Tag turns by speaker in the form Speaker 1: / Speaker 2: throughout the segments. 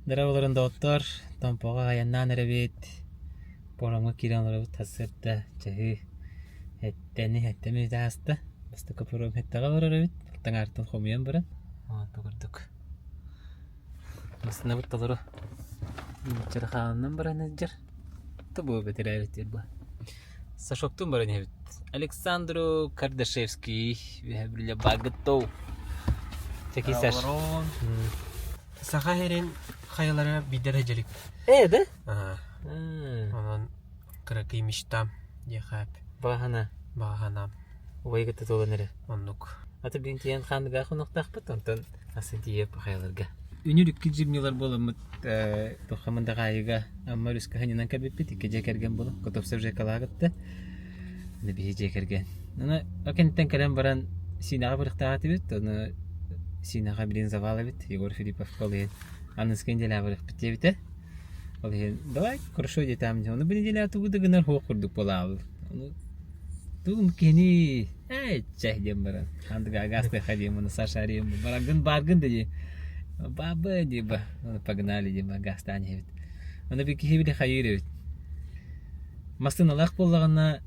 Speaker 1: Darawaların doktor, tampoga ayannan erebit. Porama kiran erebit hasırda çahı. Hettemi de hasta. Basta kapurum hetta var erebit. Tangartın komuyan bara. Bakırdık. Nasıl bu tadırı? Çarxanın bara nedir? Tabu betirevet yerba. Saşoktun bara nevet. Александру Кардашевский, вихабриля багато. Теки саш.
Speaker 2: Сахарин хайалара бидережелик.
Speaker 1: Да?
Speaker 2: Ага. Онан кракимиштам яхап.
Speaker 1: Багана. Уйгата толанere.
Speaker 2: Оннук.
Speaker 1: Аты бинтиян хандыга хунуктакпыт онтон асытиеп хайаларга. Үнүрүк кижимнилар боломут тохамында гайга amma рүска ханынан кабиппит кежекерген боло. Котопсев жекалагытты. Ne bir çekerken. Ana akenten kalem baran Sinaga bırıqtağı bit. Onu Sinaga bilin zavallı bit. Yegor Filipov kolay. Anız kendine bırıq bitti bit. Kolay. Давай, хорошо детям. Onu bir neyle atı bu da gınar hoq kurduk pola. Onu tuğum keni çehdem baran. Andı gazete xadiyem onu saşariyem. Baragın bargın dedi. Baba dedi ba. Onu pagnali dedi gastane bit. Onu bir ki bir hayır bit. Mastın alaq bollağına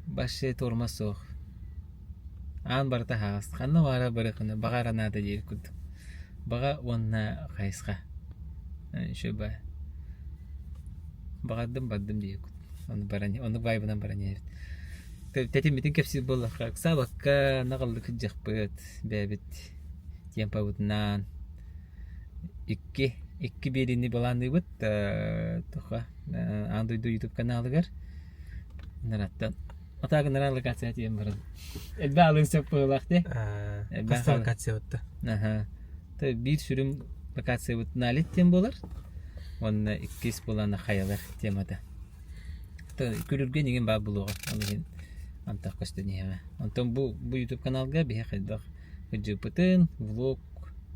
Speaker 1: Başı torma soğuk. An barta has. Kanna vara bırakın. Bagara nada yer kut. Baga onna kayska. Şu ba. Bagadım badım diye kut. Onu barani. Onu baybadan barani. Tetim bitin kepsi bolla. Sabakka naqallı kıcık bıt. Bebit. Tiempa butnan. İki birini balandı bıt. Toqa. Android YouTube kanalı gar. Narattan. Atağı neren lokasyon yapayım barın. Elbağlı sepolakte.
Speaker 2: Kastal kaçıyordu.
Speaker 1: Aha. Tabii bir sürü lokasyon nalit tem bolar. Onun ikis bolan hayaller temada. Tabii külürgen igen bab buluğa. Onun antak kastaniye. Ondan bu YouTube kanalga bir hakkında gıcıptın vlog.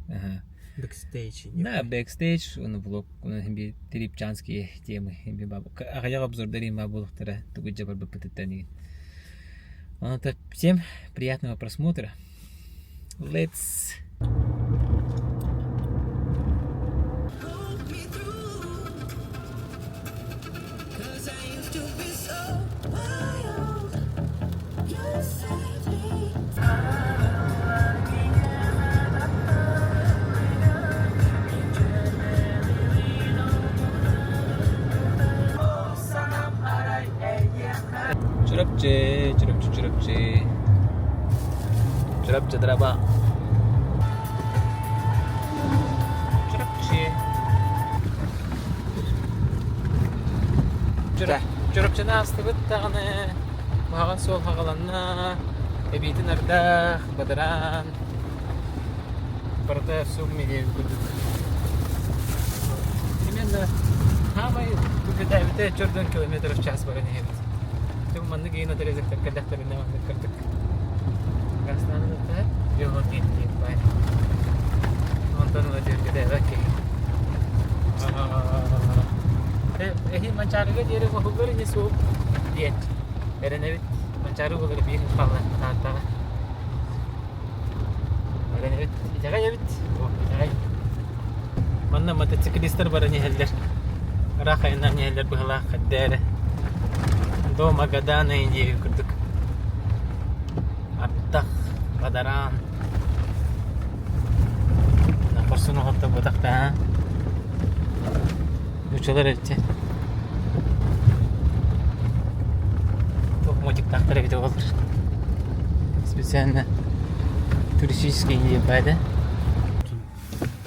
Speaker 1: Aha.
Speaker 2: Backstage.
Speaker 1: Да, backstage, он влог, он химби трипчанские темы, химби бабу. А я обзор дарим бабу лохтера, тугу джабар бы потытани. Так, всем приятного просмотра. Let's. Çırapçı draba. Çırapçı nasıl bittağını bağın sol hağalanına ebitin ardağ badaran barda su milyev kuduk hemen hamayı bu kadar çördün kilometre ças barın evet tüm mandı giyine derece kadaklarına mandı kırdık Gastando até eu vou ter que vai montando o dia que deve aqui eh mencari ke dia mau hubar ini su dia ada nabi mencari hubar lebih kepala tata ada nabi jaga ya bit jaga mana mata ciklister baranya heller raka inanya heller bahala kadere do magadana ini kurduk Abdak badaran. Nafarsını hatta badak da. Uçular etti. Çok mocuk tahtara bir olur. Специально туристические не байда.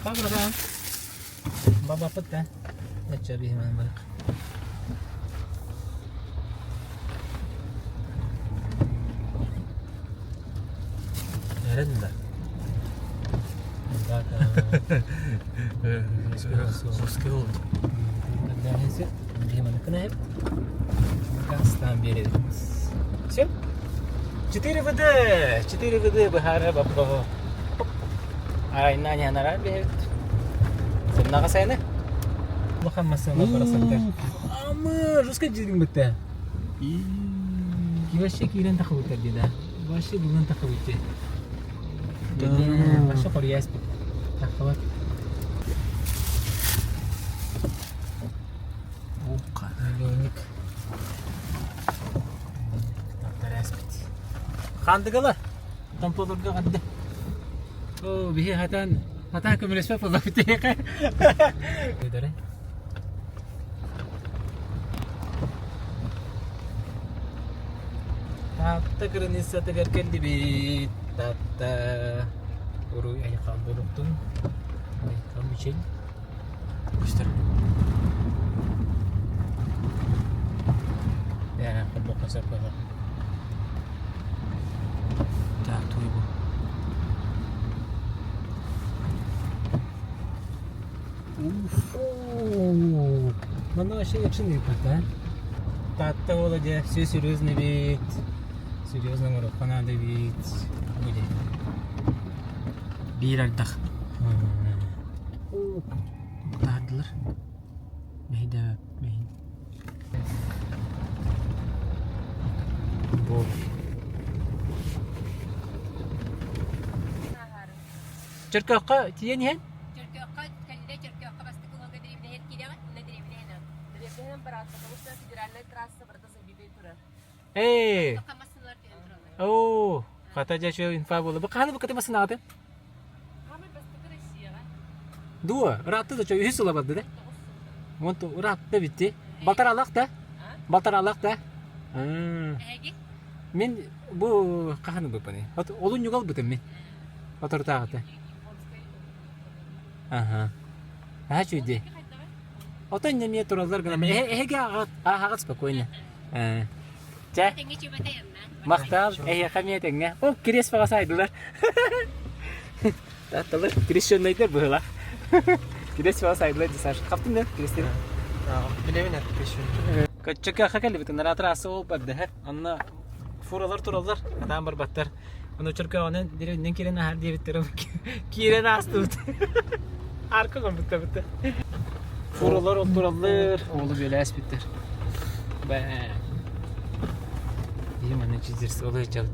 Speaker 1: Как братан? Баба пытка. Это бихман барак. Nerede? Soski oldu. Neyse, gimana kena hep? Kastan beri. Siap? 4 VD berharap apa? Ay nanya nara beri. Sebenarnya ka saya ne? Bukan masalah perasaan. Ama, ruska jadi betul. Kira sih kiran tak betul dia. Başı bunun tak betul. Başka Kore'ye takıvat. Kandıgala. Tampolurga kaddı. Oo bihi hatan kömüresme fazla biteyek. Ödere. Tatta kırınıysa teker kendi bir tatta. Uru ay kaldırıktın. Ay tam bir şey. Göster. Ya kablo kasar kadar. Так, туйбу. Мана вообще якшин не пата. Татта владе, все серьезный вид. Серьезно говорю, надо вид. Будет. Bir ardaq. Tadılır. Mehde, mehde. Bol. Çırkakka tiyen yen?
Speaker 3: Çırkakka, kalide çırkakka bastı kulağına deribine her kide var, ne deribine hemen. Deribine hemen parası, kamışta federalne trası bırtası bir turar.
Speaker 1: Hey.
Speaker 3: Kamasınlar diyen turalar.
Speaker 1: Oo. Kataca şu infa bolu. Bakalım bu katı masın adı.
Speaker 3: Hamar bastı kırışı ya.
Speaker 1: Dua. Rahatı da çok his olamadı da. Montu rahatı bitti. Baltar alak da. Baltar alak da.
Speaker 3: Egi?
Speaker 1: Men bu kahanı bu pani. Olun yugal butum men. Otur tağıtı. Aha. Ha şuydu. Otan nemiye turallar gana. Hege ağat spokojno. Çe.
Speaker 3: Tengi coba tayang na.
Speaker 1: Maktal. Kami tengah. Oh, kiris pakasaydılar. Tatlılar. Kiris şunlaydılar bu hıla. Kiris pakasaydılar. Kaptın mı? Kirisleri.
Speaker 2: Bilemine peşin.
Speaker 1: Kaçak ya kakali bitin. Ratrası o badde hep. Anna furalar turallar. Adam barbattar. Onu çırka onun dilinden kirene her diye bittirim. Kirene astı bit. Arka kon bitti bitti. Furalar oturallar. Oğlu böyle es bittir. Be. İyi mana çizirse oluyor çal.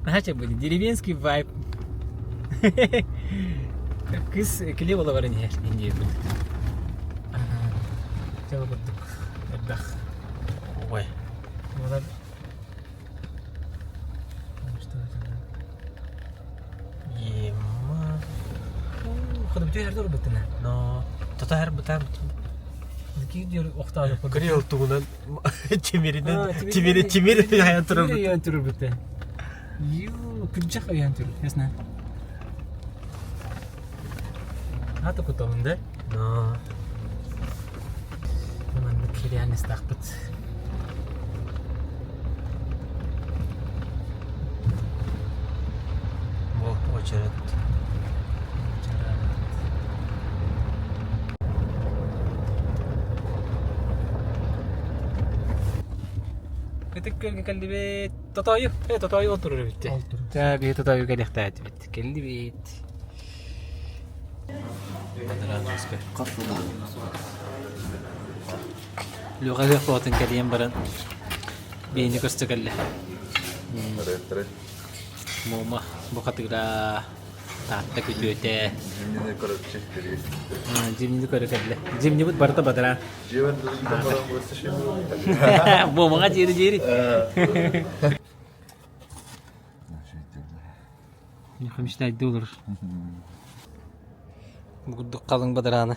Speaker 1: Daha çok böyle derivenski vibe. Kız klip ola var her indiye bu. Çal bulduk. Edah. Vay. Bunlar Yema. Kadın bütün yerde robotun ha.
Speaker 2: No. Tata her butan.
Speaker 1: Ki diyor oktayla kodu.
Speaker 2: Kırıyor tuğunan çimiri hayat
Speaker 1: Timir
Speaker 2: turur.
Speaker 1: yan turur bitti. Yuu, kıracak yan turur. Yasna. Hata kutalım da.
Speaker 2: No.
Speaker 1: Hemen de kiriyan istakbıt.
Speaker 2: Bu açarı.
Speaker 1: Ketik kelli bit. Tatayu. Tatayu oturur bitti.
Speaker 2: Oturur.
Speaker 1: Tabii tatayu kelli ihtaat bitti. Kelli bit. لغة قوة كريم برن بيني كستقله موما بقتلا تعتك جوته جيمني ذكر كله جيمني بس برتا بدرا موما جيري جيري $50 بقول قالن بدرانا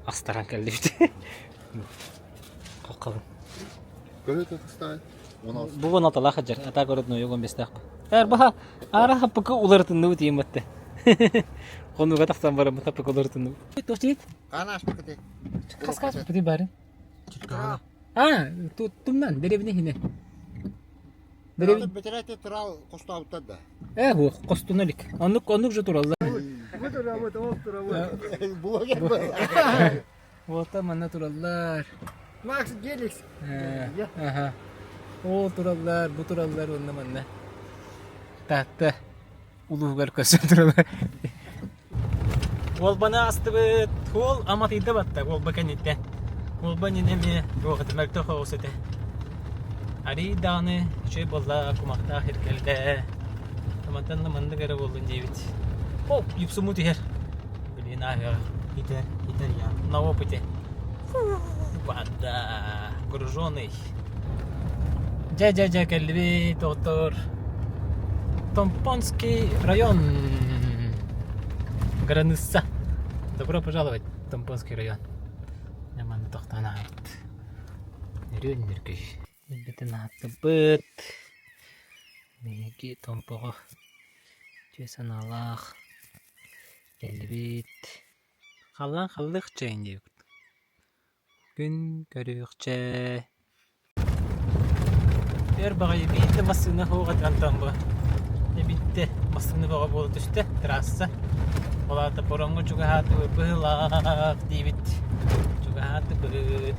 Speaker 1: أستران كلفت قالن
Speaker 4: Сколько это стоит? У нас
Speaker 1: Bu bana tala hajar. Ata korut no yogon bestak. Baha ara hapka ulartın nu timatte. Konu ga taksan bara mata hapka ulartın nu. Toşit.
Speaker 4: Канаш покати.
Speaker 1: Kas pati bare.
Speaker 2: Чиркана.
Speaker 1: Tumdan derebine hine.
Speaker 4: Деревни бетерете трал коставта да.
Speaker 1: Bu kostunulik. Onluk je turallar.
Speaker 4: Блогер был.
Speaker 1: Vota manna turallar.
Speaker 4: Макс Геликс.
Speaker 1: Aha. O turallar, bu turallar onna manna. Tahta. Ulugar kasın turallar. Ol bana astı bit. Ol ama tiyde batta. Ol bakan itte. Ol bani nemi. Roğat merto hoğusete. Ari dağını şey bolla kumakta herkelde. Tamantan da manda gara bollun cevit. Hop yupsumu tiher. Bilin ahya.
Speaker 2: Gider ya.
Speaker 1: На опыте. Вода. Груженый. Жа келби доктор. Томпонский район. Граница. Добро пожаловать в Томпонский район. Яман тоқтана айт. Нерөннерге. Бетен атыбыт. Неги томпого. Чесан алах. Келбит. Халлан халлык чейин дейбит. Күн көрүкче. Бер багай битте масына хога тантамба. Bitti. Masını bağa buldu işte. Trassa. Olata porongo juga hatu belak dibit. Juga hatu belut.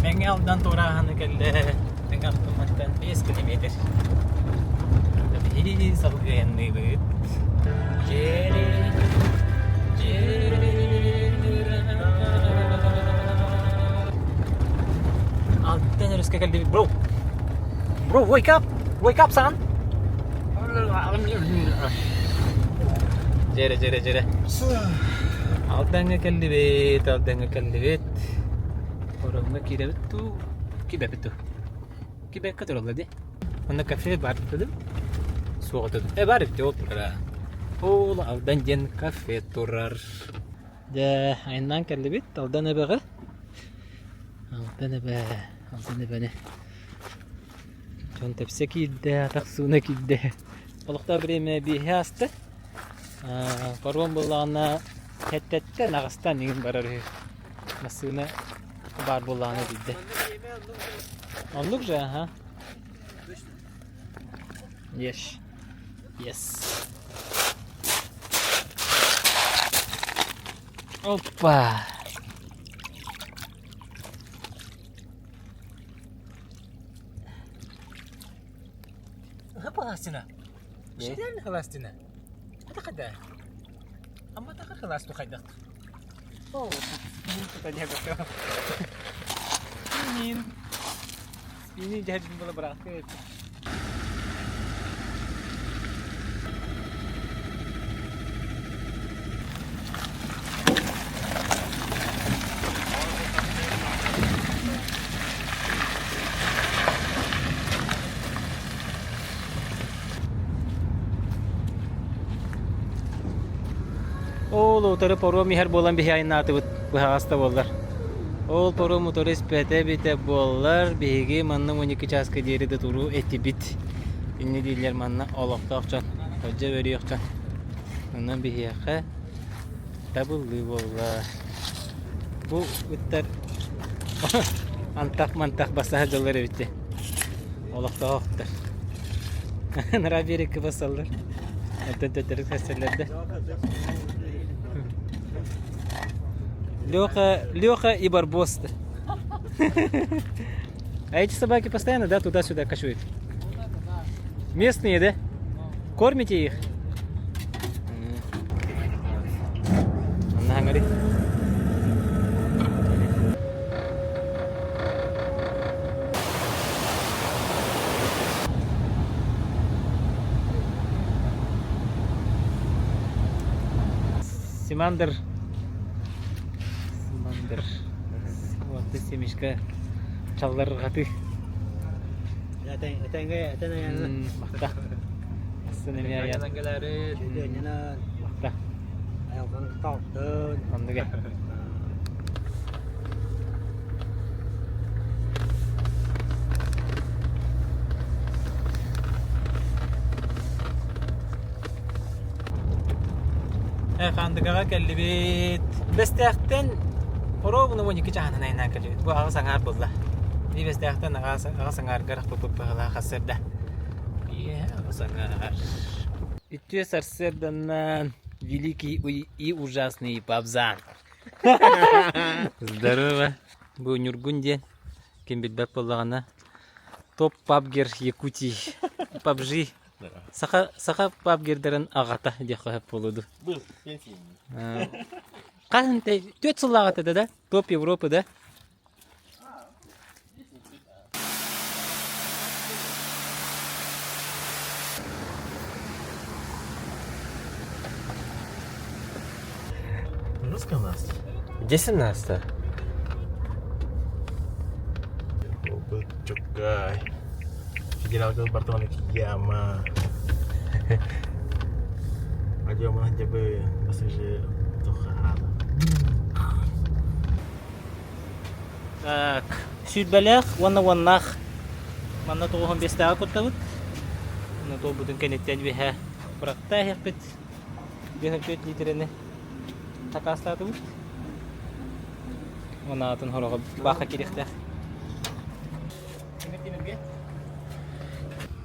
Speaker 1: Mengaldan torahanı gelle. Mengal tumattan 5 kilometre. Tabii salgayan dibit. Jere. Alttan rüzgar geldi bro. Bro, wake up! Wake up, son! Jere. Aldanga kallibet. Orangga kirebetu. Kibebetu. Kibekka oladı. Onda kafe var dedim. Soğuk dedim. Var işte oturlar. Oğla aldan jen kafe turar. Ja, aynan kallibet. Aldan ne bağı? Aldan ne? Çon tepsi kidde, taksuna kidde. Balıkta birime bir hasta. Parvan bulağına hettette nağıstan yiyin bararı. Masına bar bulağına kidde. Anlıkça ha? Yes. Hoppa. خلاصنا شدان خلاصنا هذا خدا اما تاخر خلاص تو خيدك اوه تاني هذا مين ini jahat bola berakhir. Ol otarı poru mihar bolan bir hayın atı bu hasta bollar. Ol poru motoris pete bite bollar bigi manna 12 çaska deri de turu eti bit. İnni diller manna olaqta akçan. Hoca veriyor akçan. Ondan bir yaqa tabullu bollar. Bu bitler mantak basaha jolları bitti. Olaqta aktar. Nara biri ki basallar. Ötütürük haserlerde. Леха и Барбоста. А эти собаки постоянно, да, туда-сюда кочуют? Местные, да? Кормите их? Она говорит. Симандр. Вот семечка чаллар гаты. Ateng ya. Makta. Sini ya. Tanggalare. Jadinya makta. Ayo kan tok dön. Andıga. Kandıga geldi bit. Bestehten Порогно вони кичана найна калит. Бу ага сангар болла. Ди бестехтен ага сангар гарах пуппала хасерда. Е ага сангар. Итте сарседдан великий и ужасный Пабзан. Здорово. Бу Нюргунде кембетбек боллагана топ пабгер Якутии. Пабжи. Саха пабгердерин агата деп коюп болуду.
Speaker 2: Был, пенсий.
Speaker 1: Kaç tane sıllağı da top Avrupa'da.
Speaker 2: Русская у нас.
Speaker 1: Где 17?
Speaker 2: Gay. Federal Departamento Kiyama. Aja mana jabe passenger тухала.
Speaker 1: Так, сүйдбәләк, ванна-ваннах. Манна тоғын бестәға көттәбіт. Мұны тоғы бұдың кәнеттен бейхә бұрақта әйекпет. Бейхі 4 литрені тақастаты бұд. Оны атын ғыраға бақа керектәк.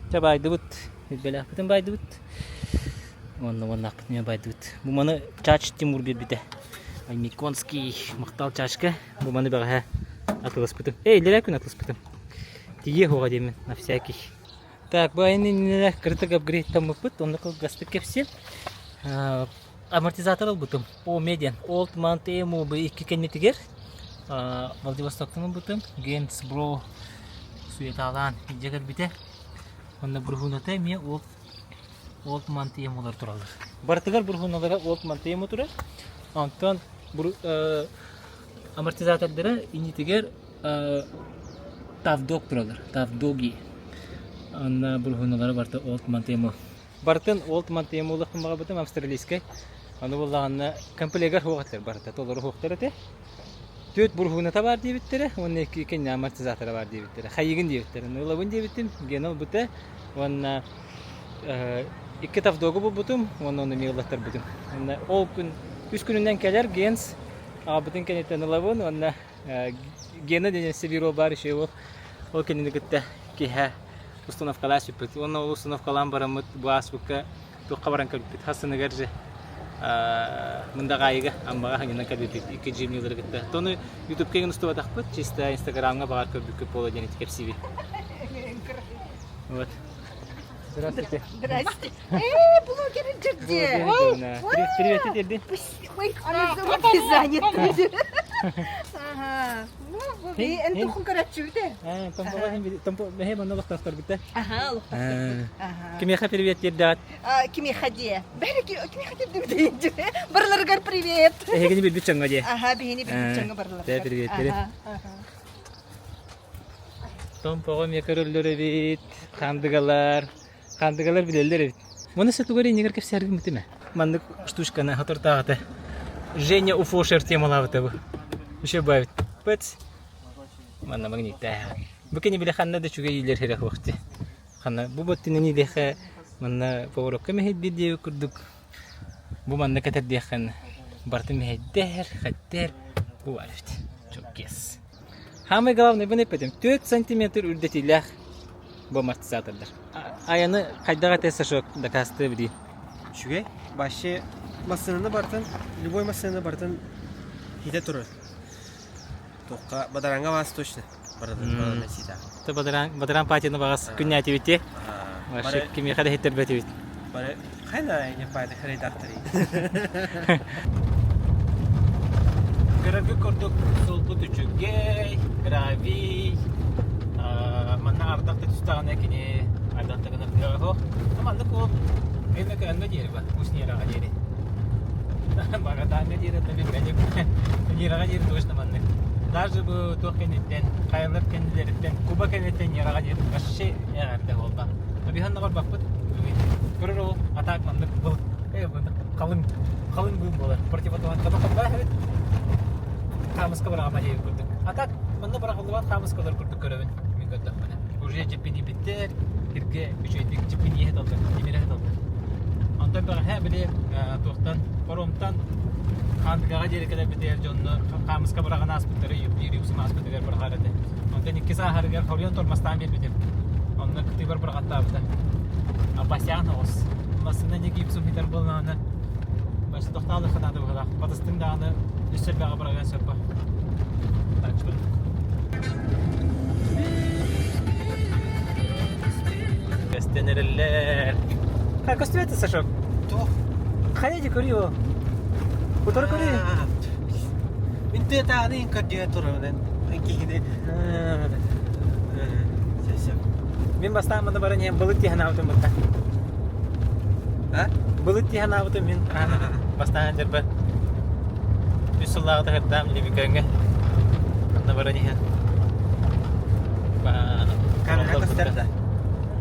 Speaker 1: Жа байды бұд. Сүйдбәләк бұтын байды бұд. Ванна-ваннақ бұтын байды бұд. Бұл маны чач Тимур бер біді. Миконский мақтал чашка. Бұл маны бәға атылыс бұтым. Лерек күн атылыс бұтым. Тие хоға деймін, на всякий. Так, байны нелер кыртык апгрейд там бұт, онды қыл гасты кепсел. Амортизатор бұтым. О медиан. Old Mount Emu бұл 2 кәнметігер. Владивостоктың бұтым. Генс бро сует алан. Жегір біте. Онды бұрғынаты мен Old Mount Emu'лар тұралыр. Бартығар бұрғыналары Old Mount Emu тұрар. Антон амортизатордары инетігер Тавдог тұралыр. Тавдоги. Анна бұрғыналары барты Old Mount Emu. Бартын Old Mount Emu'лық қымаға бұтым австралийскай. Аны болағанна комплегар хоғаттар барты. Толары хоқтар әте. 4 бұрғынаты бар дейбіттері. Оны 2 кәне амортизаторы бар дейбіттері. Қайығын дейбіттері. Нұлабын дейбіттім. Генал бұты. Оны 2 тавдогы бұл бұтым. Оны меғылаттар бұтым. Ол күн 3 күнінен кәлер генс. Абытын кәнеттен ұлабын. Оны гені денен Сибирол бар еще ол. Ол кәнені күтті кейхә установкалар сөппет. Оны ол установкалан барамыд бұас бұққа тұққа баран кәліппет. Хасыны кәржі мұндағы айығы амбаға хаңынан кәліппет. 2 жылы күтті. Тоны YouTube кеген ұстыва тақпыт. Чисто Инстаграмға бағар көрбік көп болы денеті кәпсиві. Вот. Здравствуйте.
Speaker 5: Здрасте. Блогеры где?
Speaker 1: Привет, Эдди.
Speaker 5: Ой, ты занят. Ага. Ну, вы энтухун карачуйте.
Speaker 1: Тампо мехема новых тастар бите.
Speaker 5: Ага, лухтар. Ага.
Speaker 1: Кимеха привет дат.
Speaker 5: Кими хаде. Бәрі кими хаде дейді. Барларгар привет.
Speaker 1: Эгени бит чаңга де.
Speaker 5: Ага, бейни бит барлар.
Speaker 1: Да, привет, привет. Тампо мекерөллөр бит. Кандыгалар билелер бит. Моны сатугары негер кеп сәргим битеме. Мандык штучканы хатыртагыты. Женя Уфошер темалабыты бу. Еще бавит. Пэц. Манна магнита. Букени биле ханна да чуга илер херек вакты. Ханна бу боттины ни леха манна поворок мехет биде курдук. Бу манна катер дехан. Барты мехеттер, хаттер. Бу алифт. Чокес. Самое главное бу не петем. 4 сантиметр үрдетилях. Бу амортизатордар. Аяны кайдага тесашок да касты биди.
Speaker 2: Шугай, башы масынаны бартын, любой масынаны бартын хите тұрыр. Тоққа бадаранға басы точно. Бадаранға сида.
Speaker 1: Та бадаран патины багас күнняти бите. Башы кими хада хиттер бете бит.
Speaker 2: Бары қайна не пайда хәрейдақтыры.
Speaker 1: Грабы көрдік сол бұт үчүгей, грави, манна ардақта түстағына кене, ардақта ғына қырағы хоқ. Тамандық ол, мен өкі әнгі дері ба, ұснераға дері. Бағада әнгі дері, тәбі бәлек, нераға дері точно мандық. Даже бұл тоқ кенеттен, қайылыр кенелеріттен, куба кенеттен нераға дері, қашы әғәрді олба. Табиғанна бар бақпыт, көрір ол, атақ мандық бұл, қалың бұл болар. Противотуған қабаққа бәхет. Хамыска бара амадей күрдүк. Атак, мында бара кылдыбат хамыскалар күрдүк көрөбүн. Мен көрдүк мына. Уже жепини биттер, кирге үчөйдүк жепини хет алды, демире хет алды. Антон бара ха биле токтан, коромтан кандыгага жерекелер битер жонно хамыска бара гана аспыттары юрюкс маспыттар бар харады. Антон 2 саат харгар хорьон тормастан бер битер. Онны кыты бар гаттабыта. Абасян ос. Масына неге юксум битер болнаны. Башы токталы ханады буга. Батыстын дагы üstüne bir bırakan sepa. Açıldı. Gösterirler. Как остается, Сашок?
Speaker 2: Тоқ.
Speaker 1: Қайда көрüyor? Fotoğraf көрüyor.
Speaker 2: Мен тағаны инкардия тұрыдан. Кейде.
Speaker 1: Мен бастамында барын ем бұлыт тихан аутым бұтта. Бұлыт тихан аутым мен бастаған жербі. Üsüllağıda hep damli bir gönge. Anna barani ha.
Speaker 2: Камера костер да.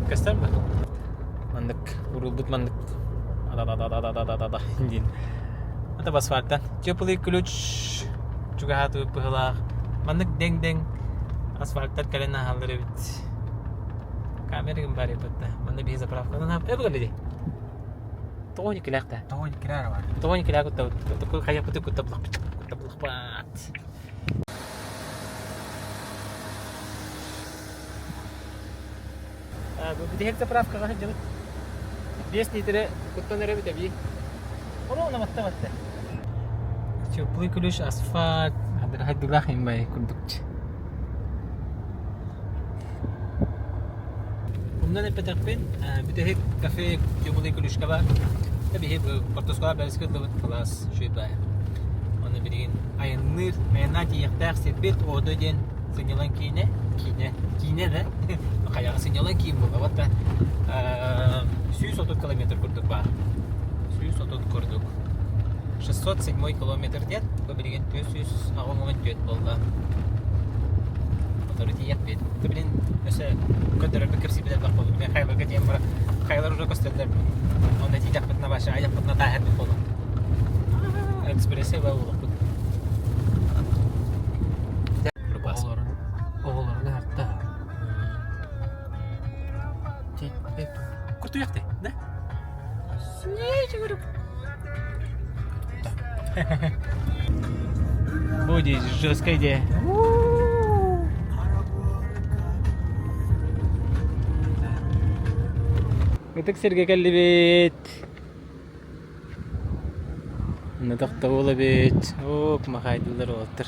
Speaker 1: Кастар ба? Мандык урулбут мандык. Да. Индин. Ата басфарттан. Теплый ключ. Чугахату пыхлах. Мандык дең асфальттар калена халдыры бит. Камера бар епетте. Манда би заправкадан ап эбгаледи. Тони килакта.
Speaker 2: Тоон кирара бар.
Speaker 1: Тони килакта. Токул хая путу кутаплак. Кутаплак бат. Бдихек заправкага жабыт. 5 литре куттанары бит аби. Оно наматта. Теплый ключ асфальт. Хадыр хаддулах имбай курдукч. Умнан петакпен бдихек кафе теплый ключ каба. Таби хеп портоскола бескет ловит класс шуйбай. Оны билген аянна тияктак сербет одо ден сынялан кине да. Каяга сынялан кийин булга ватта 130 километр курдук бар. 130 курдук. 607 километр дет, бу билген 400 агымын төт болду. Отор тияк бет. Билген өсө көтөрөп кирси билет бар болду. Мен кайларга дем бар. Кайлар уже костелдер. Онда тияк бет на баша, аяк бет на тахет болду. Экспрессе болду. Оголорун артта. Курту якты, да? Снежик вырып. Будет жесткая идея. Гытык серге келди бит. Надакта боло бит. Оп, махайдылар отыр.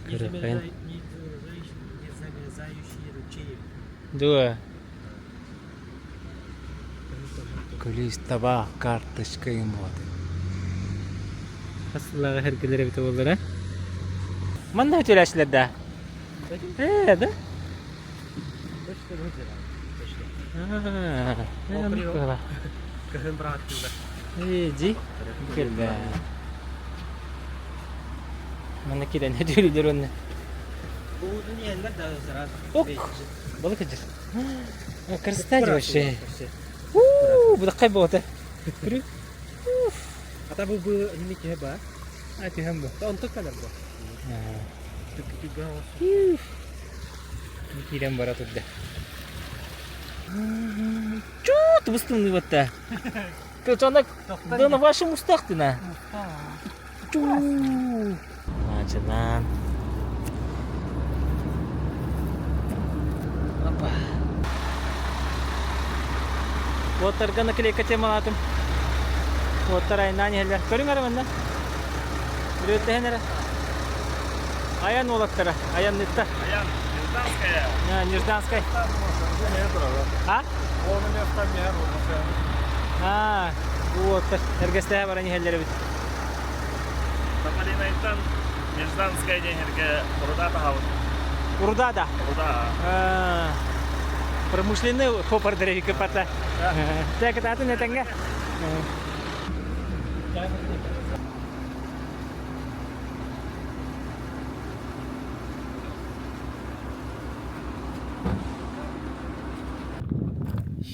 Speaker 1: Кырыкайын. Да. Кулис табак карточка им вот. Аслага херкелер бит болдур, а? Манда төлөшүлөр да. Да?
Speaker 2: Кыхын брат кылды.
Speaker 1: Иди. Келди. Мана киден хөдөлүдөр оны.
Speaker 2: Буудун ендер да сара.
Speaker 1: Ок. Боло кежир. Красота вообще. Буда кай бота. Көрү.
Speaker 2: Ата бу немеке бар.
Speaker 1: Ати хам бу.
Speaker 2: Онтук калар бу. Түкүгө.
Speaker 1: Никирен бара тудда. Чут бустумны ватта. Ты чонак да на вашем устах ты на. Чу. Ачадан. Опа. Вот тарга наклейка тема атым. Вот тарай нани хелер. Көрүңөр мында. Бирөтө хенера. Аян олаттара. Аян нетта.
Speaker 6: Аян, Нежданская.
Speaker 1: Нежданская. А?
Speaker 6: Он место не
Speaker 1: Вот. Эргестая барани хеллер бит.
Speaker 6: Тамалинайтан Нежданская денерге Рудата хаут.
Speaker 1: Урдада.
Speaker 6: Руда.
Speaker 1: Промышленный хопар древика пата. Так это ату нетанга.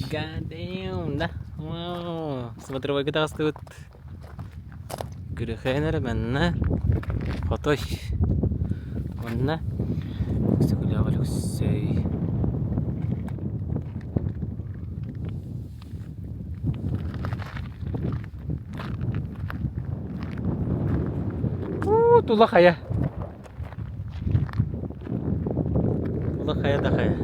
Speaker 1: God damn, да. Вау. Смотри, вот это стоит. Грехайнер менна. Фотош. Онна. Сгулява люксей. Тула хая. Тула хая да хая.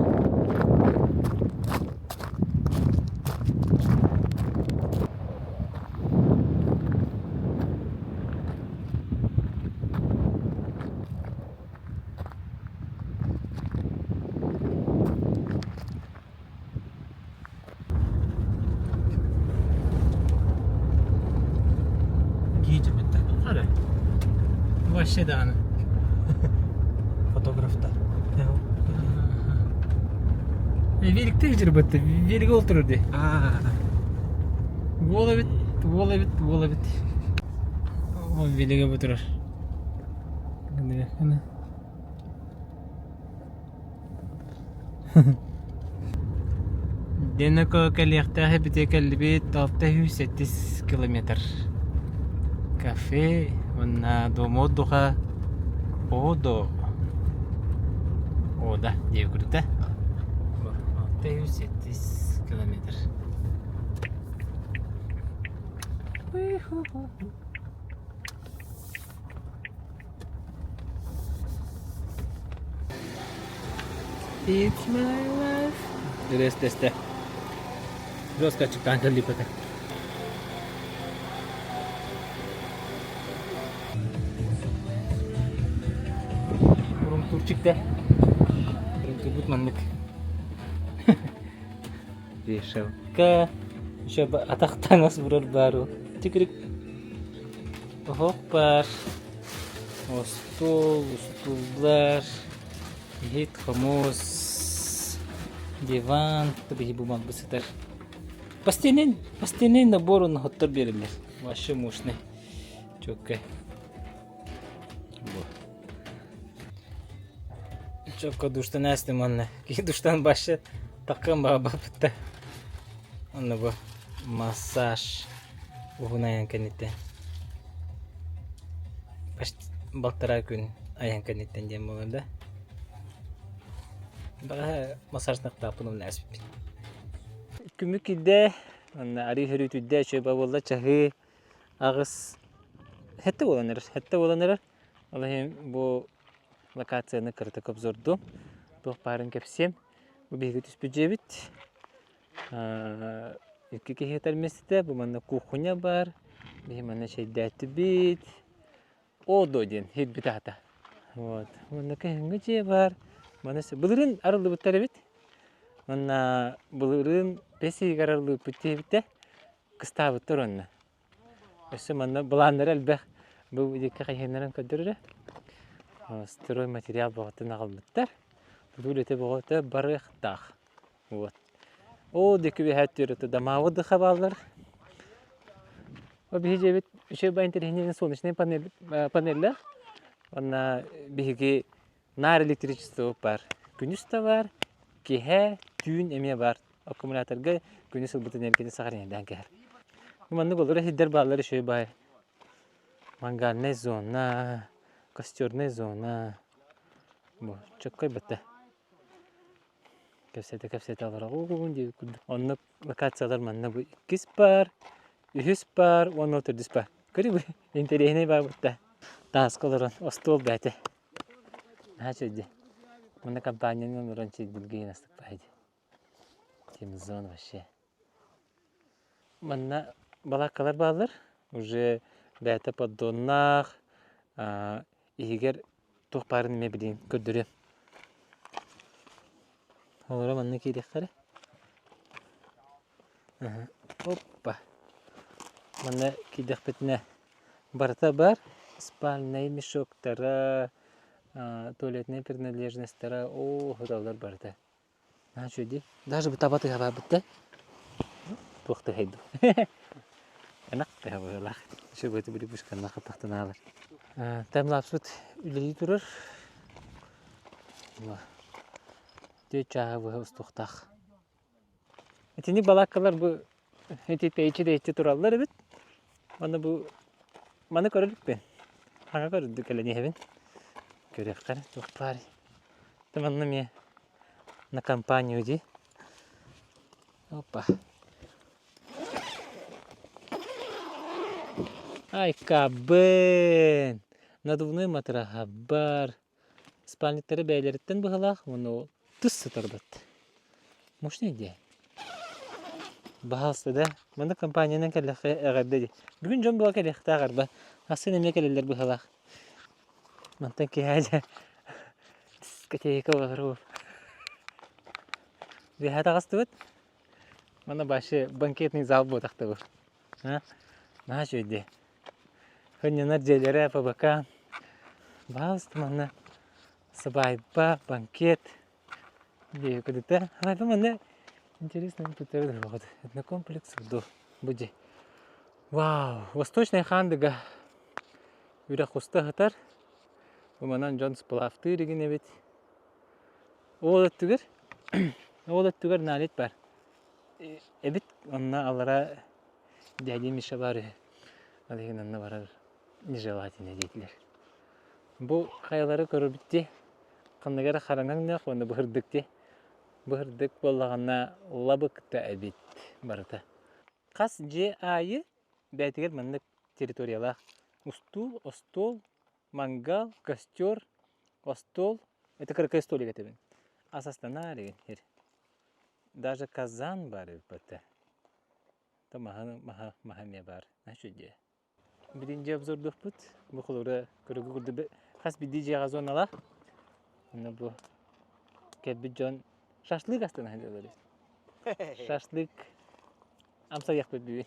Speaker 1: Вообще да.
Speaker 2: Фотографта.
Speaker 1: Велик ты жүрбөттү, велик олтурду. Воловит. Он велиге бүтүрөр. Денако калиахтахи битекалбит 608 километр. Кафе ванна домодуха Одо. Ода диye kurda. 608 километр. It's my life. Дөрөстөстө. Роска чыккан калипата. Урум турчикте. Урум турбут маннык. Решалка. Шаба атактаңыз бурар бару. Тикрик. Хоппар. Стулдар. Хит хомос. Диван. Таби бумаг бысытар. Постельный набор на хоттар берилер. Ваши мушны. Чокка. Чокка душтан астым анна. Ки душтан башы таккан баба бытта. Анна бу массаж. Угунаян канетте. Почти балтара күн аян канеттен дем боларда. Бага массажнак тапыным нәсіп. Күмік иде, ари хүрүтүдде чөбі болда чахы ағыз хетті боланыр. Аллахим бұл локацияны кырты көп зорду. Бұл парын кепсем, бұл бейгі түспі жебіт. Екі кехетер месті, бұл манна кухня бар, бейгі манна шейдәті бит. Одо ден, хет бит ата. Манна кехінгі же бар. Бұлырын арылы бұттары бит. Манна бұлырын песи қарарлы бұтты бітті. Қыста бұттыр онна. Өсі манна бұландар әлбәқ. Бұл үдекке қайхенлерін көдірі. Строй материал бағыттың ағыл бұттар. Бұл өте бағыты барықтақ. О, декі бі әттері дамауы дұқа балылар. О, бігі жебет үші байынтер солнечный панелі. Онна бігі нар электричество бар. Күніс та бар. Кеhe, tüyün emeği var. Akümülatörge gündüz ılbıtın erkeni sağır yeniden gel. Manlık olur hidder bağları şöyle bay. Mangal ne zona, kostör ne zona. Bu çok kaybetti. Kefsete alır. Onluk vakatsalar manna bu 2 par, 100 par, 130 par. Görüyor musun? İnteriyene var burada. Dağız koloran, ostol bete. Ne çözdü? Mana компанияның раньше билген астык пайды. Темизон вообще. Манна балакалар балар уже бәті поддоннақ егер тоқпарын ме білейін көрдірем. Олара манна кейдек қары. Оппа. Манна кейдек бітіне барта бар. Спальный мешоктары. Туалетные принадлежности, худалар барда. А что ди? Даже бы табаты хава битте. Тухты хайду. Анак хава лах. Что бы это были пушка на хапахтаналар. Там лапсут үлели турар. Те чагы устухтах. Эти не балакалар бу эти пейчи де эти тураллар бит. Мана бу мана көрөлүк бен. Ага көрдүк эле не хебен. Көревкар, тухпари. Таманна мне на компанию иди. Опа. Ай, кабын. Надувной матраха бар. Спальниктері бәйлеріттен бұғылақ, оны тұсы тұрбыт. Мұшны де? Бағалсы да. Мұнда компанияның кәліқі әғарды де. Бүгін жон бұға кәліқті ағарба. Асын әме кәлелер бұғылақ. Мантан кеяжа дискотека болар. Бехат ағасты бұд? Мана башы банкетный зал бұдақты бұр. Ма жөйде. Хыннянар жейлері апабака. Балысты мана сабайба, банкет. Бейі көдіті. Алайпа мана интересный путері дұрғады. Этнокомплекс бұды. Бұды. Вау! Восточный хандыға үрі құсты ғытар. Уманан Джон Сплафты деген эбит. Ол өттүгер налет бар. Эбит онна алара дяди Миша бар. Алеген онна барар нежелательно дейтилер. Бу каялары көрүбүтти. Кандагара хараңаңна онда бырдыкти. Бырдык боллаганна лабыкта эбит барыта. Кас же айы бәтигер мындык территориялах. Устул, остол, мангал, костер, остол. Это как столик это. Асастана деген хер. Даже казан бар бата. То махаме бар. Нашу же. Биринчи обзордук бут. Бу кулура көрүгүрдү. Хас биди жага зонала. Мына бу кебби жон шашлык астана делер. Шашлык амса якпы бибин.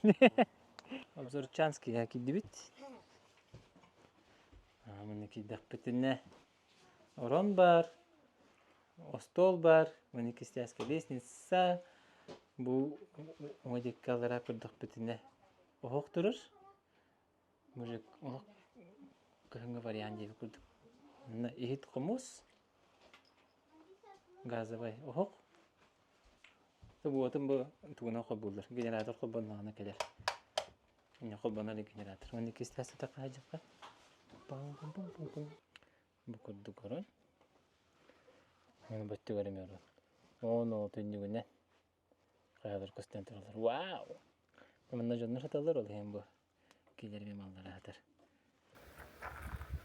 Speaker 1: Обзор Чанский яки дибит. Мыники дакпетине орон бар. Остол бар. Мыники стяжка лестница. Бу модикалара кырдакпетине охок турur. Мужик охок кыһыңга вариант деп курдук. Мына ихит комус. Газовый охок. Табуатым бу тугуна кобулдар. Генератор кобулнагына келер. Ня кобулнагы генератор. Мыники стяжка такажыкка. Бу курдук орон. Мына бөттү көрөмөр. Оно түндүгүнө. Каялар көстөн туралар. Вау! Мына жоннор саталар ол эм бу. Келерме малдар атар.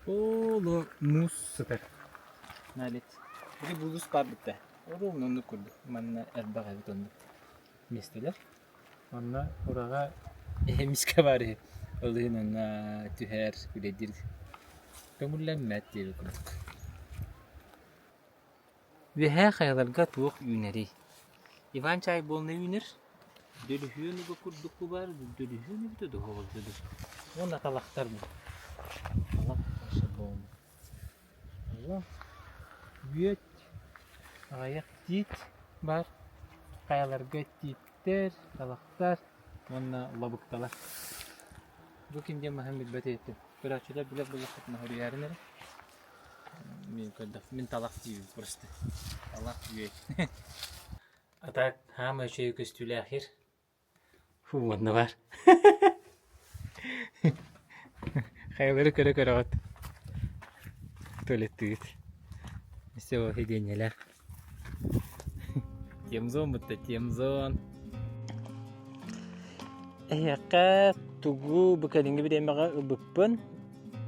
Speaker 1: Оло мус сатар. Налет. Бир булус бар битте. Орон онду курду. Мана эрбага битонду. Местелер. Мана урага эмиске бар. Олына түһәр биледир. Көмүлләнмәт дип курдук. Веһә хаяларга тук юнери. Иван чай болны юнер. Дөлүхүнү курдук бар, дөлүхүнү бүтөдү холдуду. Онда талактар бу. Талак башы бол. Ага. Бүет. Аяк тит бар. Хаяларга титтер, талактар, онна лабыкталар. Бу кимге Мөхәммәд бәтәйтте. Көрәчеләр билет булып нахыр ярыннар. Мен көрдүм. Мен талак дию просто. Талак дию. Атак хама чөй көстүле ахир. Фу, онда бар. Хаялары көрө от. Туалеттигит. Все хеденелер. Темзон бутта, темзон. Эяка тугу букадинги бидемага убуппун.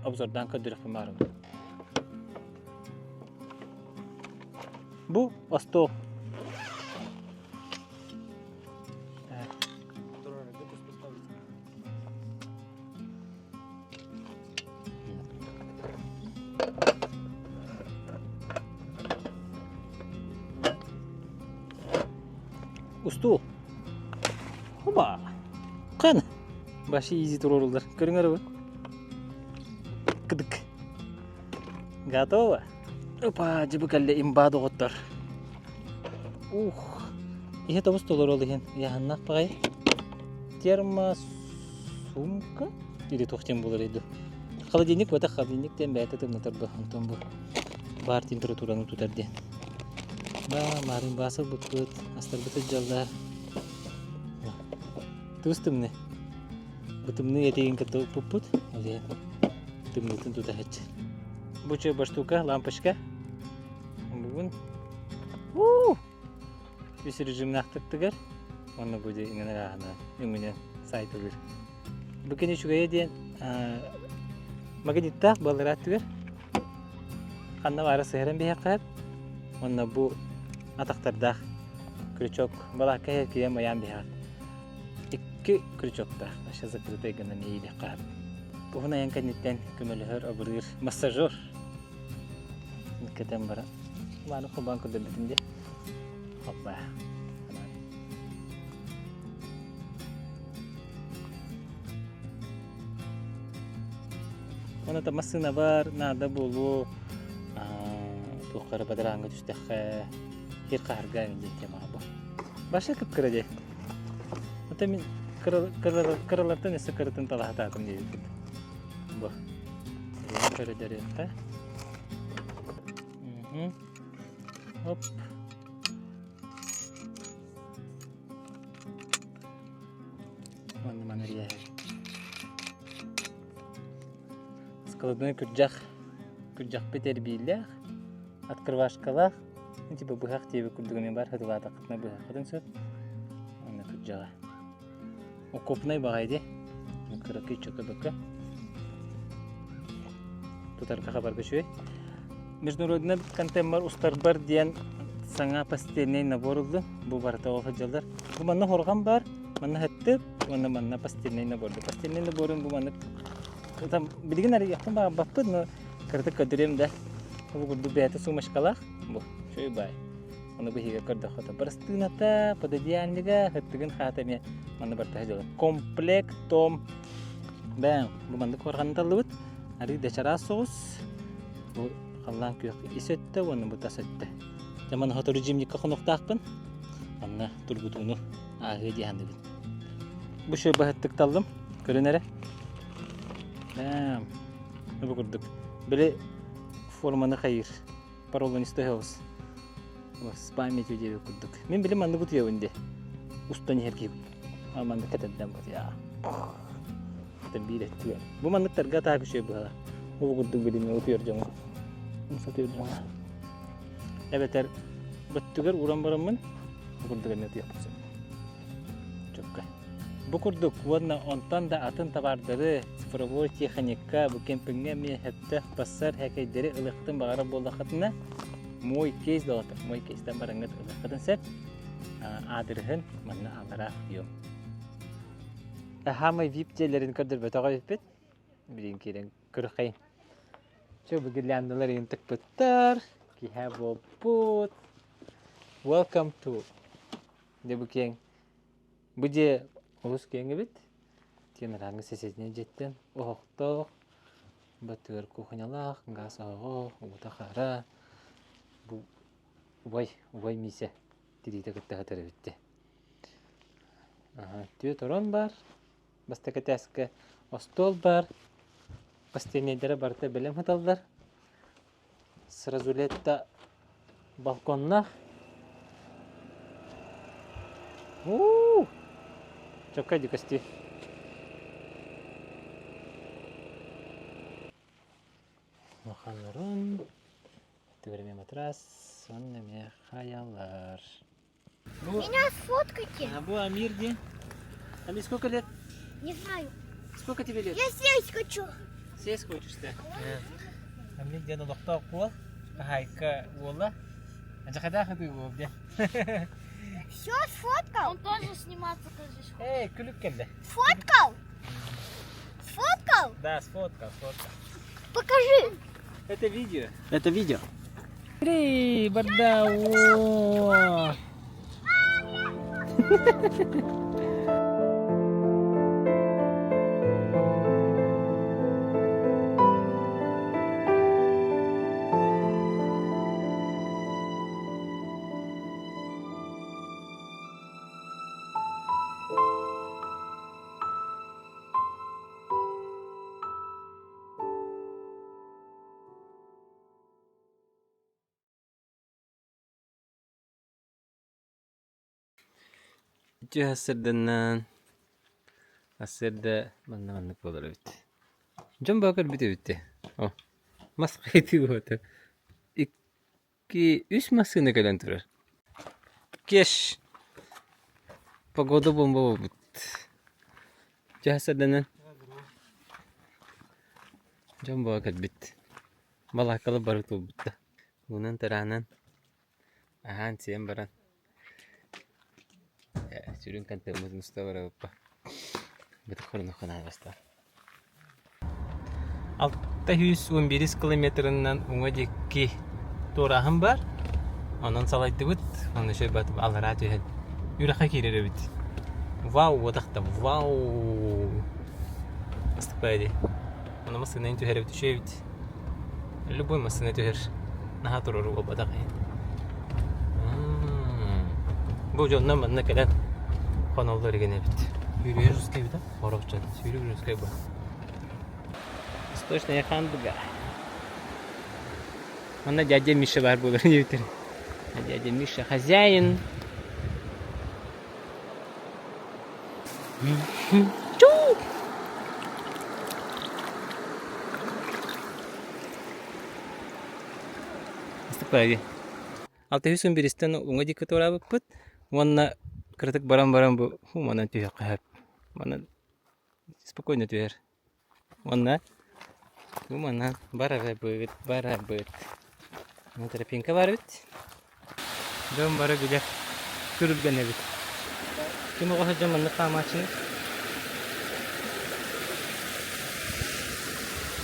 Speaker 1: Обзордан көдүрөк марым. Бу остол. Устул. Хоба. Кан. Башы изи турулдар. Көрүңөр бу. Кыдык. Готово. Опа, жибыкалле имбады готтор. Ух. Ihe тобус толор ол екен. Яғаннақ бағай. Термосумка. Диде тоқтен болар еді. Холодильник бата холодильниктен бәйті тымнатыр бұл. Антон бұл. Бар температураны тұтарды. Ба, марын басыл бұт. Астар бұты жалдар. Тұз тымны. Бұтымны етеген кітті бұт. Оле. Тымнытын тұта хәтчі. Бұчы бір штука, лампочка. Бүгін. Весь режим нақтықтығыр. Оны бұды иңінер ағына. Үңінен сайтылыр. Бүкіне шүгәйе ден магниттақ балыр аттығыр. Қанна бары сығырын бейе қар. Оны бұ атақтардақ крючок балаққа еркеем аян бейе қар. 2 крючоктақ. Аша закрытай гына мейлі қар. Бұғын аян кәнеттен көмелігір абырыр массажор. Кетен бара. Баны құлбан күрді бітінде. Hoppa. Ona da masına var, nada bolu. Tuğları badaranga düştük. Her kaharga indi tema bu. Başka kıp kıracak. Hatta min kırılardan ise kırıtın talahta atım diye. Bu. Kırıcı Оп. Мана рия. Складной күржақ бетер бийлер. Открывашкалах. Типа быхак тебе күрдүгүмен бар, хадылата кытна быхакын сөп. Аны күржага. О копнай багайды. Кыракы чөкөбөкө. Тутарка хабар бешөй. Международный контемпор устар бар диен саңа постельный набор улды. Бу барта офаджалдар. Бу манна хорган бар, манна хатты, манна постельный набор. Постельный наборын бу манна там билген ари яктан ба баппы, но кырды көдүрем да. Бу гурду бәте сумашкалах. Бу шөй бай. Аны бихиге кырды хата барстыната, подадианлига хаттыгын хатаме манна барта хаджалар. Комплект том. Бәң, бу манна хорган талыбыт. Ари дечара соус. Бу халлан күйөк исетте, оны бұта сетте. Жаман хатыры жемдікке қонуқтақпын. Анна турбутуну ағы дейінді бін. Бұ шөй бағыттық талдым. Көрін әрі. Бұ күрдік. Білі форманы қайыр. Паролын істі хауыз. Спам ету деп күрдік. Мен білім анды бұты еуінде. Ұстан еркеп. Аманды кәтәдден бұты. Бұтын бейді әтті. Бұ мандықтарға тағы шөй бұға. Бұ күрдік білімі ұты ер жаңы. Satıyor bana. Evet, bıttıgar uğran baramın. Bu kurdugar ne yapıyorsun? Çok güzel. Bu kurduk, vana ondan da atın tabardırı, sıfırvor texnika, bu kempinge mi hepte basar hekayleri ılıktın bağırı bollakatına. Moy kez dağıtır. Moy kezden barangat ılıktın ser. Adırhın manna alara diyorum. Hamay vipçelerin kadar batağa vipet. Bilin kiren kırıkayım. Coba giliandalar yang terputar. Kita bobot. Welcome to. Dia bukan. Buje urus keng gebet. Tiada orang sesesnya jetten. Oh toh. Batur kuhnyalah. Enggak sah. Utakara. Bu. Why misa. Tidak kita terbitte. Dia turun bar. Basta kita aske. Ostol bar. Постельнейдері барты білім хаталдар. Сразу летта балконна. Чокай дикости. Маханурун. Тверме матрас. Сонныме хаялар.
Speaker 7: Меня сфоткайте.
Speaker 1: Бу Амирди. Амир, сколько лет?
Speaker 7: Не знаю.
Speaker 1: Сколько тебе лет?
Speaker 7: Я сесть хочу.
Speaker 1: Сесть хочешь ты? Амир где-то лохта кол. Хайка вола. А когда ты его где?
Speaker 7: Все, сфоткал? Он тоже сниматься хочешь.
Speaker 1: Эй, клюк кенде.
Speaker 7: Сфоткал? Сфоткал?
Speaker 1: Да, сфоткал.
Speaker 7: Покажи.
Speaker 1: Это видео.
Speaker 2: Это видео.
Speaker 1: Эй, бардао. Itu hasilden mana kolay bitti. Jom bakar bitti. Oh, maske itu hote. 2-3 maske ne kadar durur? Keş. Pagoda bomba bitti. Itu hasilden jom bakar bitti. Balakalı baru tu bitti. Bunun teranan. Ahan siyem baran. Sürün kan temos Mustafa apa? Betul korun kena basta. 611 kilometrından uŋadikki turahım var. Ondan salaydı bit. Onu şey batıp alır atıyor. Yürek kirere bit. Wow, wadakta wow. Astapaydı. Ona masını intu her bit şey bit. Любой masını intu her. Naha turur o badak. Bu jondan ne kadar kanalları gene bitti. Yürüyoruz gibi de Horokçan. Yürüyoruz gibi. Источная хандга. Onda dядя Миша var bulur diyor. Dядя Миша хозяин. Чу! Ступай. Алтыхысын биристен уңа дикет орабып бит. Онна кыртык барам бу. Мана түйе кап. Мана спокойно түйер. Онна Мана бара бит. Ну тропинка бар бит. Дом бара биле. Күрүлгән бит. Ким оға жаманны камачын.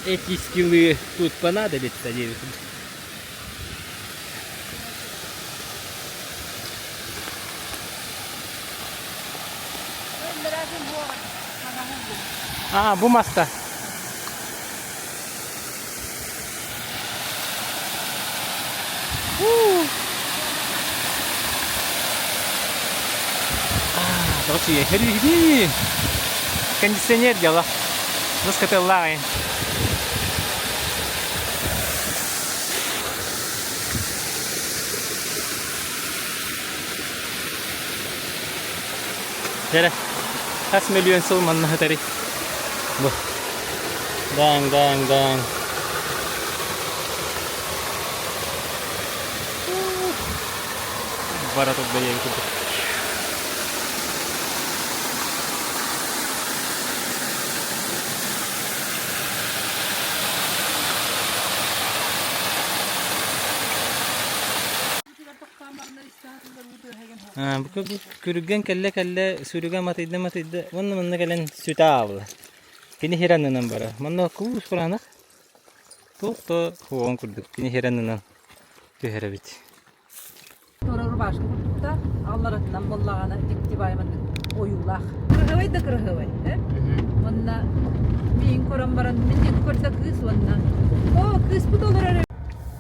Speaker 1: Эти скиллы тут понадобятся, девушка. Bu masta. Короче, я иди. Кондиционер дела. Раскатал. Jadi, kas milyon sulman nah tadi. Bu. Dang. Barat odbaya gitu. Bu kürgen kelle sürüge matıydı. Onun manna gelen süt avlı. Kini hiranından bara. Manna kuus kuranak. Toqto hoğun kurduk. Kini hiranından tühere bit.
Speaker 5: Torur başka da Allah ratından bollağana dikti baymandı oyulaq. Kırhıvay. Onunla min koran baran min korda kız onunla. O kız bu dolar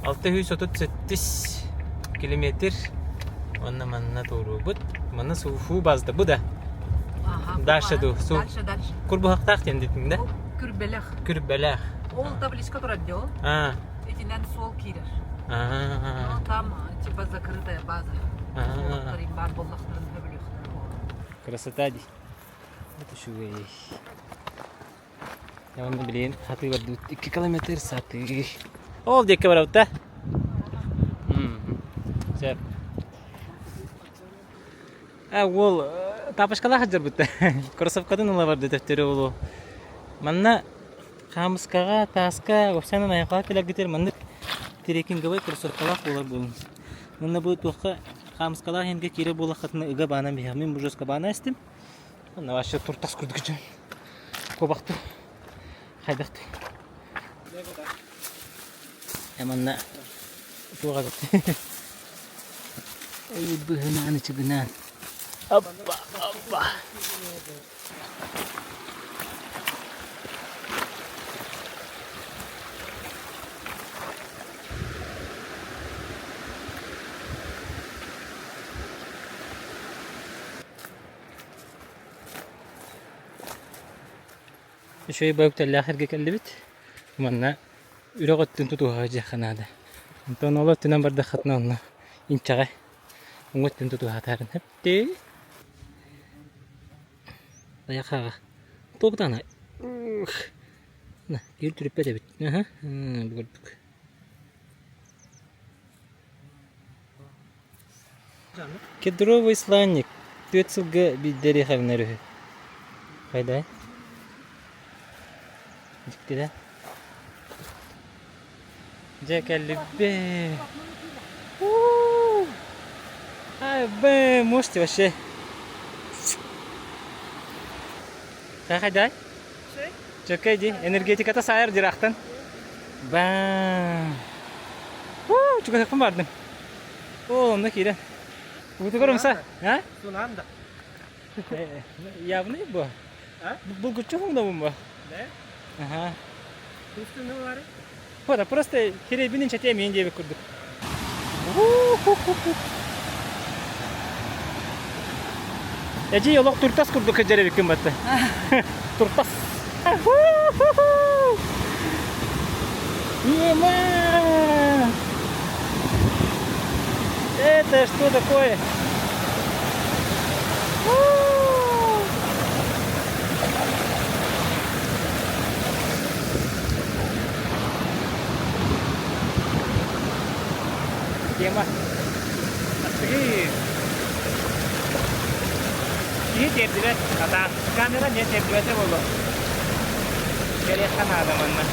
Speaker 1: 638 kilometre. Onunla manna doğru bud. Manna su bazda bu da. Дальше ду.
Speaker 5: Дальше.
Speaker 1: Kurbuhaqtaq dendin de.
Speaker 5: Kürbelek. Ол табличка тұрады де ол. Этинен сол кирер. Там типа закрытая база. Бар боллақтарын хөбіліқтері.
Speaker 1: Красота ди. Это шугай. Я вам блин, хаты бар 2 километр саты. Ол деке бар авта. Жап. Ол тапашкалар хаджар бутта. Кроссовкадан ула барды дәфтәре улу. Манна камыскага, таска, опсанан аяққа келер кетер. Манна терекин габай кроссовкалар болар болын. Манна бу тоққа камыскалар хенге кире бола хатны ыга бана бия. Мен бу жоска бана истим. Манна ваще туртас күрдүк үчүн. Кобақты. Хайдақты. Манна туга бит. Эй быгынан чыгынан. Abba. شوي باوت الآخر كلبت ومنا يرغت تنتوها جخنا هذا انت نولت تنبر دختنا لنا انتغى ومت تنتوها تارن هبتي يا خا طوبتنا نا قلت لي بدأت بقولك كدرو إسلامك تيتسلق بالدري خلنا نروح هيدا كده جاك اللي به مشتي وشه هيدا جاكي دي energetik ata sayar jiraktan bang juga kemarin onda kira butuh korong sa ha
Speaker 2: Sulanda.
Speaker 1: явно bu bu kucuk da bu
Speaker 2: Ne?
Speaker 1: Ага.
Speaker 2: Üstü ne var?
Speaker 1: Вот, просто херебинин чатем индеби курдук. Эжи олок туртас курдук кежеребик кымбатты. Туртас. Ема! Это что такое? Тема. İyi tepkiler. Hatta kamera ne tepkiler oldu? Geriye kanada manna.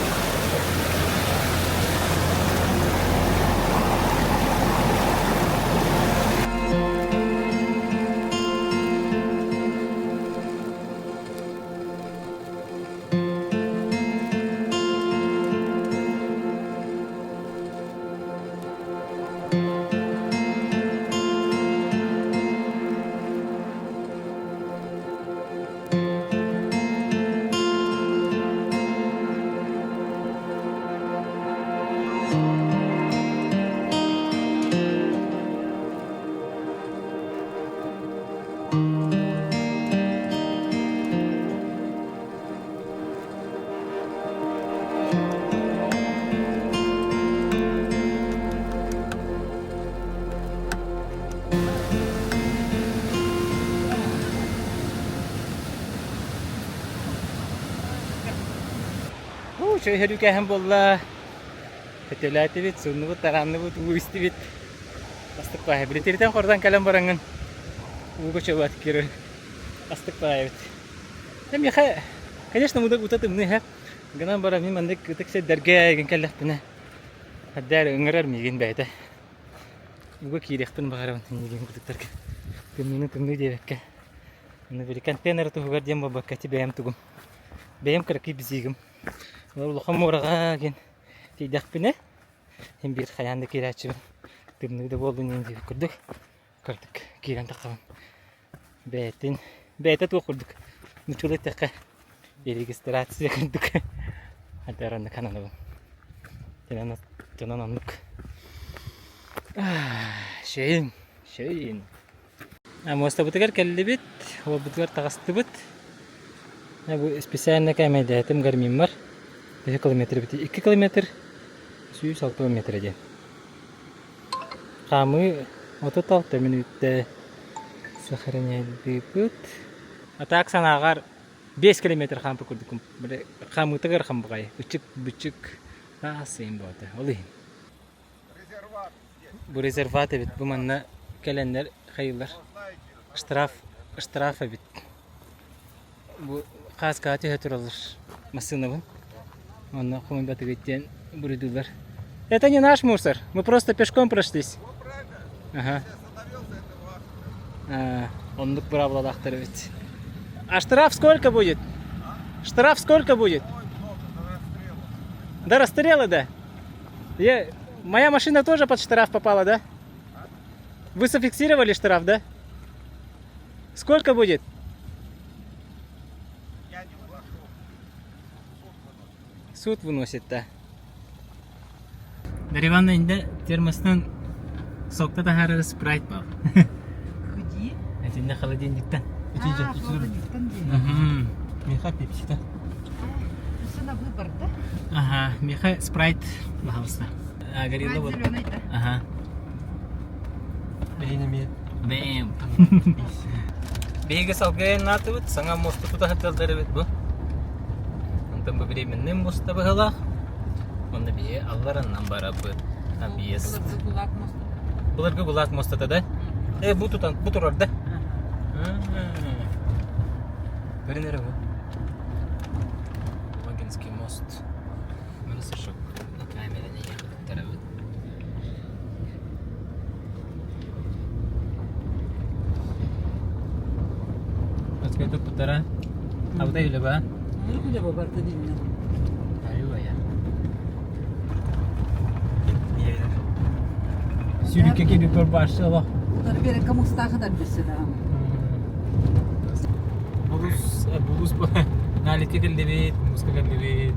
Speaker 1: Şöyle herüke hem bolla. Fetelati bit, sunu bit, taranlı bit, uisti bit. Astık payı. Biletirten kordan kalem barangın. Ugo çabat kiri. Astık payı bit. Hem ya, конечно, мудак утатым не хап. Гынан бара мен мандык тексе дәргә ген кәлләпне. Хәдәр ыңгырар миген бәйдә. Уго кирехтен багарам неген күтәргә. Кемне тыңны дебеккә. Аны бер контейнер тугар дем баба кати бәям тугым. Бәям кырки бизигем. Ул хамурага ген. Тидәкпене. Hem bir hayanda kiraçı. Tımnığı da boldu neydi kurduk. Kırdık. Kiran takım. Beyte tu kurduk. Nuçulu takı. Registrasyon kurduk. Hadi arandı kanalı. Canan anlık. Şeyin. Ama bu kadar kelli bit. O bu kadar tağastı bit. Bu spesialne kamedetim garmim var. 1 kilometre bit. 2 kilometre. 106 metre diye. Kamu total minütte сохраняли путь. А так санагар 5 километр хам курдукум. Камы тагар хам багай. Бычык асым боты. Олы. Bu резерват бит. Bu манна келенлер хайылар. Штраф бит. Bu каскаты хатыралар. Масына бу. Онна кумын баты геттен буридулар. Это не наш мусор. Мы просто пешком прошлись. Ага. Он правила лахтер ведь. А штраф сколько будет? Штраф сколько будет? До расстрела, да? Моя машина тоже под штраф попала, да? Вы зафиксировали штраф, да? Сколько будет? Суд выносит, да. Деревянный инде термостан сокта да харыр спрайт бар.
Speaker 5: Худи.
Speaker 1: Это не холодильниктен.
Speaker 5: Холодильниктен.
Speaker 1: Меха пепси-то.
Speaker 5: Сына выбор, да?
Speaker 1: Ага, меха спрайт, пожалуйста. Горело вот. Ага. Бэм. Беги салгай натывыт, саңа мосту туда хатталдары бит бу. Антон бу временный моста быгылах. Онда бие аллараннан барабыт. Объезд. Буларга булак мостата да? Бу турар да? Беренер бу. Вагинский мост. Мырысы шок. На камере не ехать тарабыт. Аскай тут путара. А вот или ба?
Speaker 5: Куда бабарта димна?
Speaker 1: Айва я. Сюрик какие то başladı.
Speaker 5: Bunları bir kamusta kadar mesela.
Speaker 1: Bulus bu. Nalit kedildi bit, muska kedildi bit.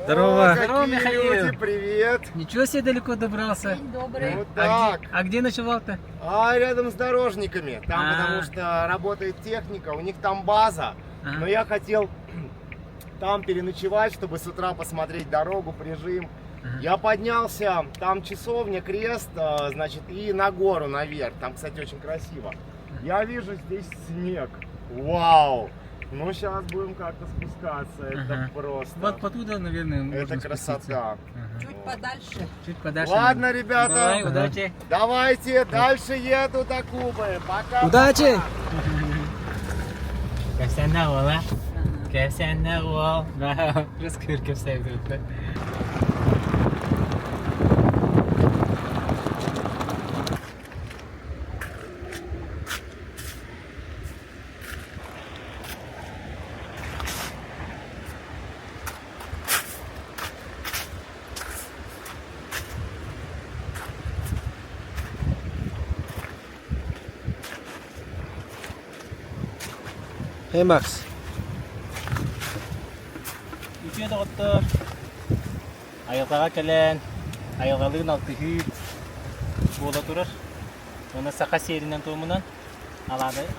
Speaker 1: Здорово.
Speaker 4: Здорово,
Speaker 1: Михаил.
Speaker 4: Привет.
Speaker 1: Ничего себе далеко добрался.
Speaker 5: День добрый.
Speaker 4: Вот так.
Speaker 1: А где ночевал-то?
Speaker 4: А рядом с дорожниками. Там,
Speaker 1: А.
Speaker 4: потому что работает техника, у них там база.
Speaker 1: Ага.
Speaker 4: Но я хотел там переночевать, чтобы с утра посмотреть дорогу, прижим.
Speaker 1: Ага.
Speaker 4: Я поднялся, там часовня, крест, значит, и на гору наверх. Там, кстати, очень красиво. Я вижу здесь снег. Вау! Ну, сейчас будем как-то спускаться. Это
Speaker 1: Ага.
Speaker 4: просто...
Speaker 1: Вот потуда, наверное, можно
Speaker 4: Это
Speaker 1: спуститься.
Speaker 4: красота.
Speaker 1: Ага.
Speaker 5: Чуть подальше.
Speaker 1: Чуть подальше.
Speaker 4: Ладно, ребята.
Speaker 1: Давай, удачи.
Speaker 4: Давайте, дальше еду до Кубы. Пока.
Speaker 1: Удачи! Кефсенler ol ha. Kefsenler ol. Rızkı kefsevdi lütfen.
Speaker 2: Hey Max.
Speaker 1: Üçüye de ottur. Ayılgağa gelen, ayılgalığın altı hüt. Bola durur. Onu saka serinden toğumundan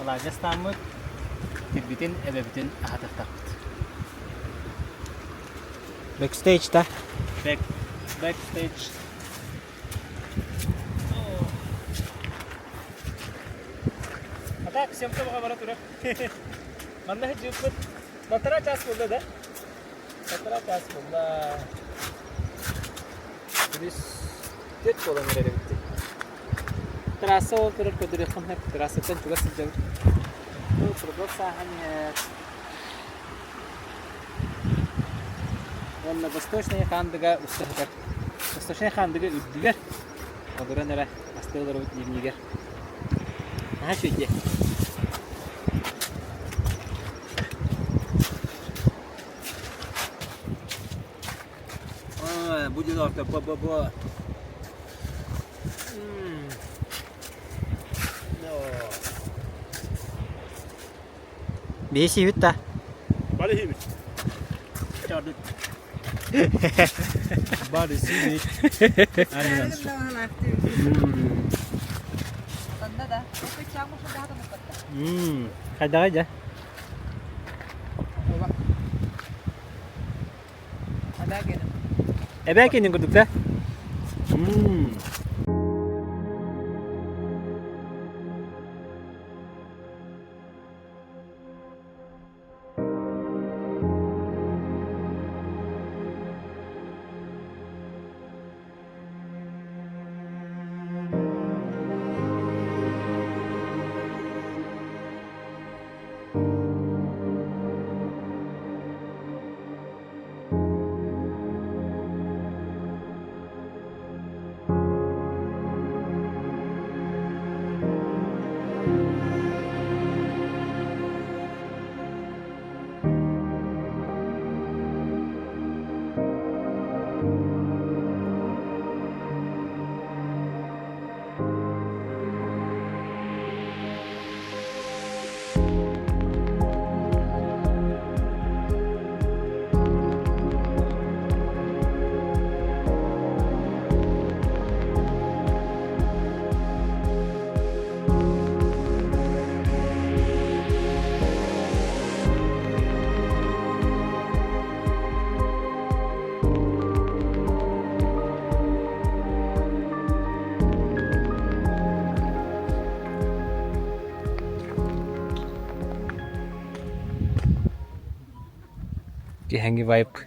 Speaker 1: alaca stanmık. Tirbitin, ebebitin ahatak takut.
Speaker 2: Backstage da.
Speaker 1: Backstage. Ata kısımda bu habara durur. Vallahi cübbet. Batara ças buldu da. Batara ças buldu. Biz tet olan nereye bitti. Terasa o kadar kadar yakın hep terasatan juga sejauh. Bu produk sahamnya. Вон на восточной хандыга устахар. Восточной хандыга үддигер. Одура нера астылар үддигер. А что иде? Будет авто ба-ба-ба.
Speaker 2: Беси витта.
Speaker 6: Bari himi.
Speaker 1: Çardık. Bari sizi. Aynen.
Speaker 5: Tanda da. Oke, campur sudah ada muka.
Speaker 1: Kayda aja.
Speaker 5: Ada gini.
Speaker 1: Ebe kendin kurduk da. Ki hangi vibe?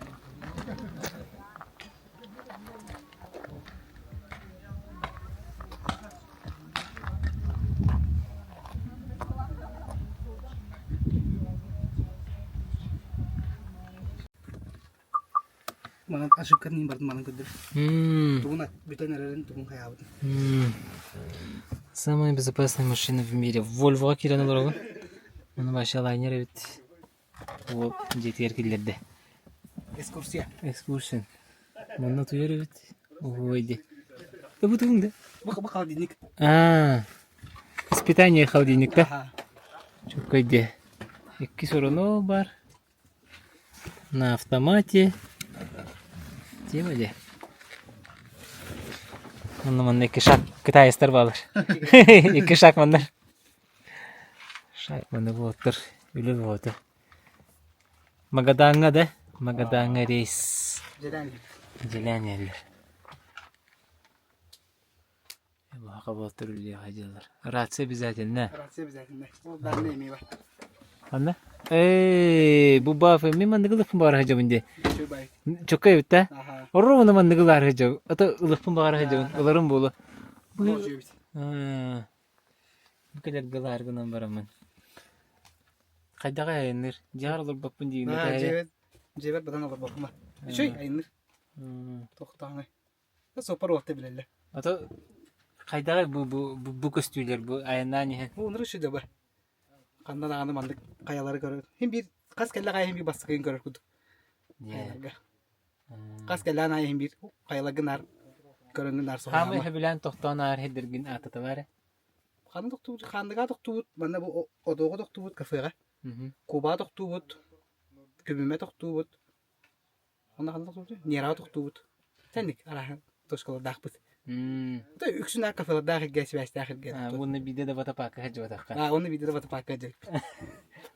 Speaker 8: Malang asukan ni barat malang kudur. Тuguna битен рарен тугун хаябыт.
Speaker 1: Самая безопасная машина в мире. Volvo кираны дорога. Оны башы лайнер бит. Ол жетер киллерде.
Speaker 8: Экскурсия.
Speaker 1: Экскурсион. Мына туйер бит. Ойди. Да bu тугунда.
Speaker 8: Бак халдинник.
Speaker 1: Испытание холодильника.
Speaker 8: Ага.
Speaker 1: Çok koydu. İki sorunu var. На автомате. Değil mi diye? Onun iki şak kıtayıstar bağlar. İki şak bunlar. Şak bunu bu otur. Ülü bu otur. Magadanga da. Magadanga reis. Celen yerler. Bu haka bu otur ülüye hacılar. Rahatsa bir zaten ne?
Speaker 8: Rahatsız bir zaten. O ben ne yemeği var.
Speaker 1: Anla? Bu bağ mi mandıgılık mı bağır hacı bindi?
Speaker 8: Şu bay.
Speaker 1: Çok kayıp da.
Speaker 8: Aha.
Speaker 1: Orada mı mandıgılar hacı? Ata ılık mı bağır hacı? Ularım bolu.
Speaker 8: Borcu bit.
Speaker 1: Bu kadar gılar gınan baramın. Kayda kayanır. Cihar olur bakın diyeyim.
Speaker 8: Ha, cebet badan olur bakma. Şey ayınır. Toktağına. Nasıl opar orta bileler.
Speaker 1: Ata kayda bu kostüler bu ayandan ya.
Speaker 8: Bu onları şu da var. Kandan ağını mandık kayaları görür. Hem bir kas kelle kaya hem bir bastı kayın görür kuduk. Kayalarga. Kas kelle ana hem bir kayalar gınar. Göründü nar soğuk
Speaker 1: Hamı
Speaker 8: ama.
Speaker 1: hebilen tohtan ağır hedirgin atata var.
Speaker 8: Kanı doktu, kandıga doktu. Bana bu odoğu doktu kafaya. Kuba doktu. Kübüme doktu. Onda kanı doktu. Nira doktu. Tendik arahan toşkalı dağbıt. Da üksün kafada dağı geçi beş dağı geçi.
Speaker 1: Bunu bir de vata pakka hacı vata pakka.
Speaker 8: Ha onu bir de batı pakacak.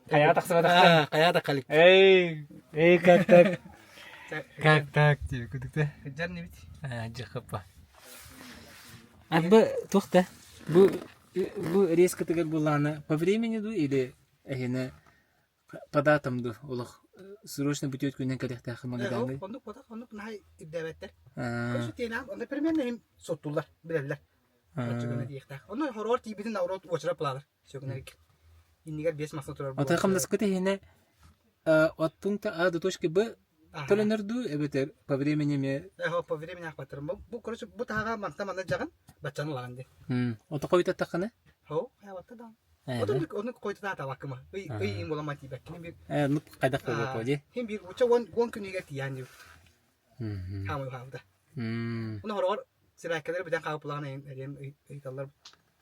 Speaker 1: Kaya taksa vata.
Speaker 8: Kaya da kalik.
Speaker 1: Ey kak tak. Kak tak diyor kudukta.
Speaker 8: Jar ne bit?
Speaker 1: Cıkıpa. Abi tuhta. Bu reis kategori bulana по времени ду или ehine padatan ду олох срочно бутет күнен кадехте хымагадан.
Speaker 8: Onduk nahi iddevetler. Şu tiyena onda permen neyim sottular bilerler. Çöküne diyekler. Onlar horor tibidin avrot uçra plalar. Çöküne dik. İndiler 5 masna turar.
Speaker 1: Ata xamdas kute hine оттун та а до точки Б Tölenir du ebeter по времени me.
Speaker 8: По времени ахватырым. Bu короче bu taga manta jagan baccan lagande.
Speaker 1: Ota koyta takana.
Speaker 8: Ho hayvatta da. Onu koyta da tavakma. Ey imbolamati bak. Kim bir
Speaker 1: Nup kayda koyuyor koydu.
Speaker 8: Kim bir uça won kuniga tiyan diyor. Hamu havda. Onu horor silahları birden kapılarına eğitallar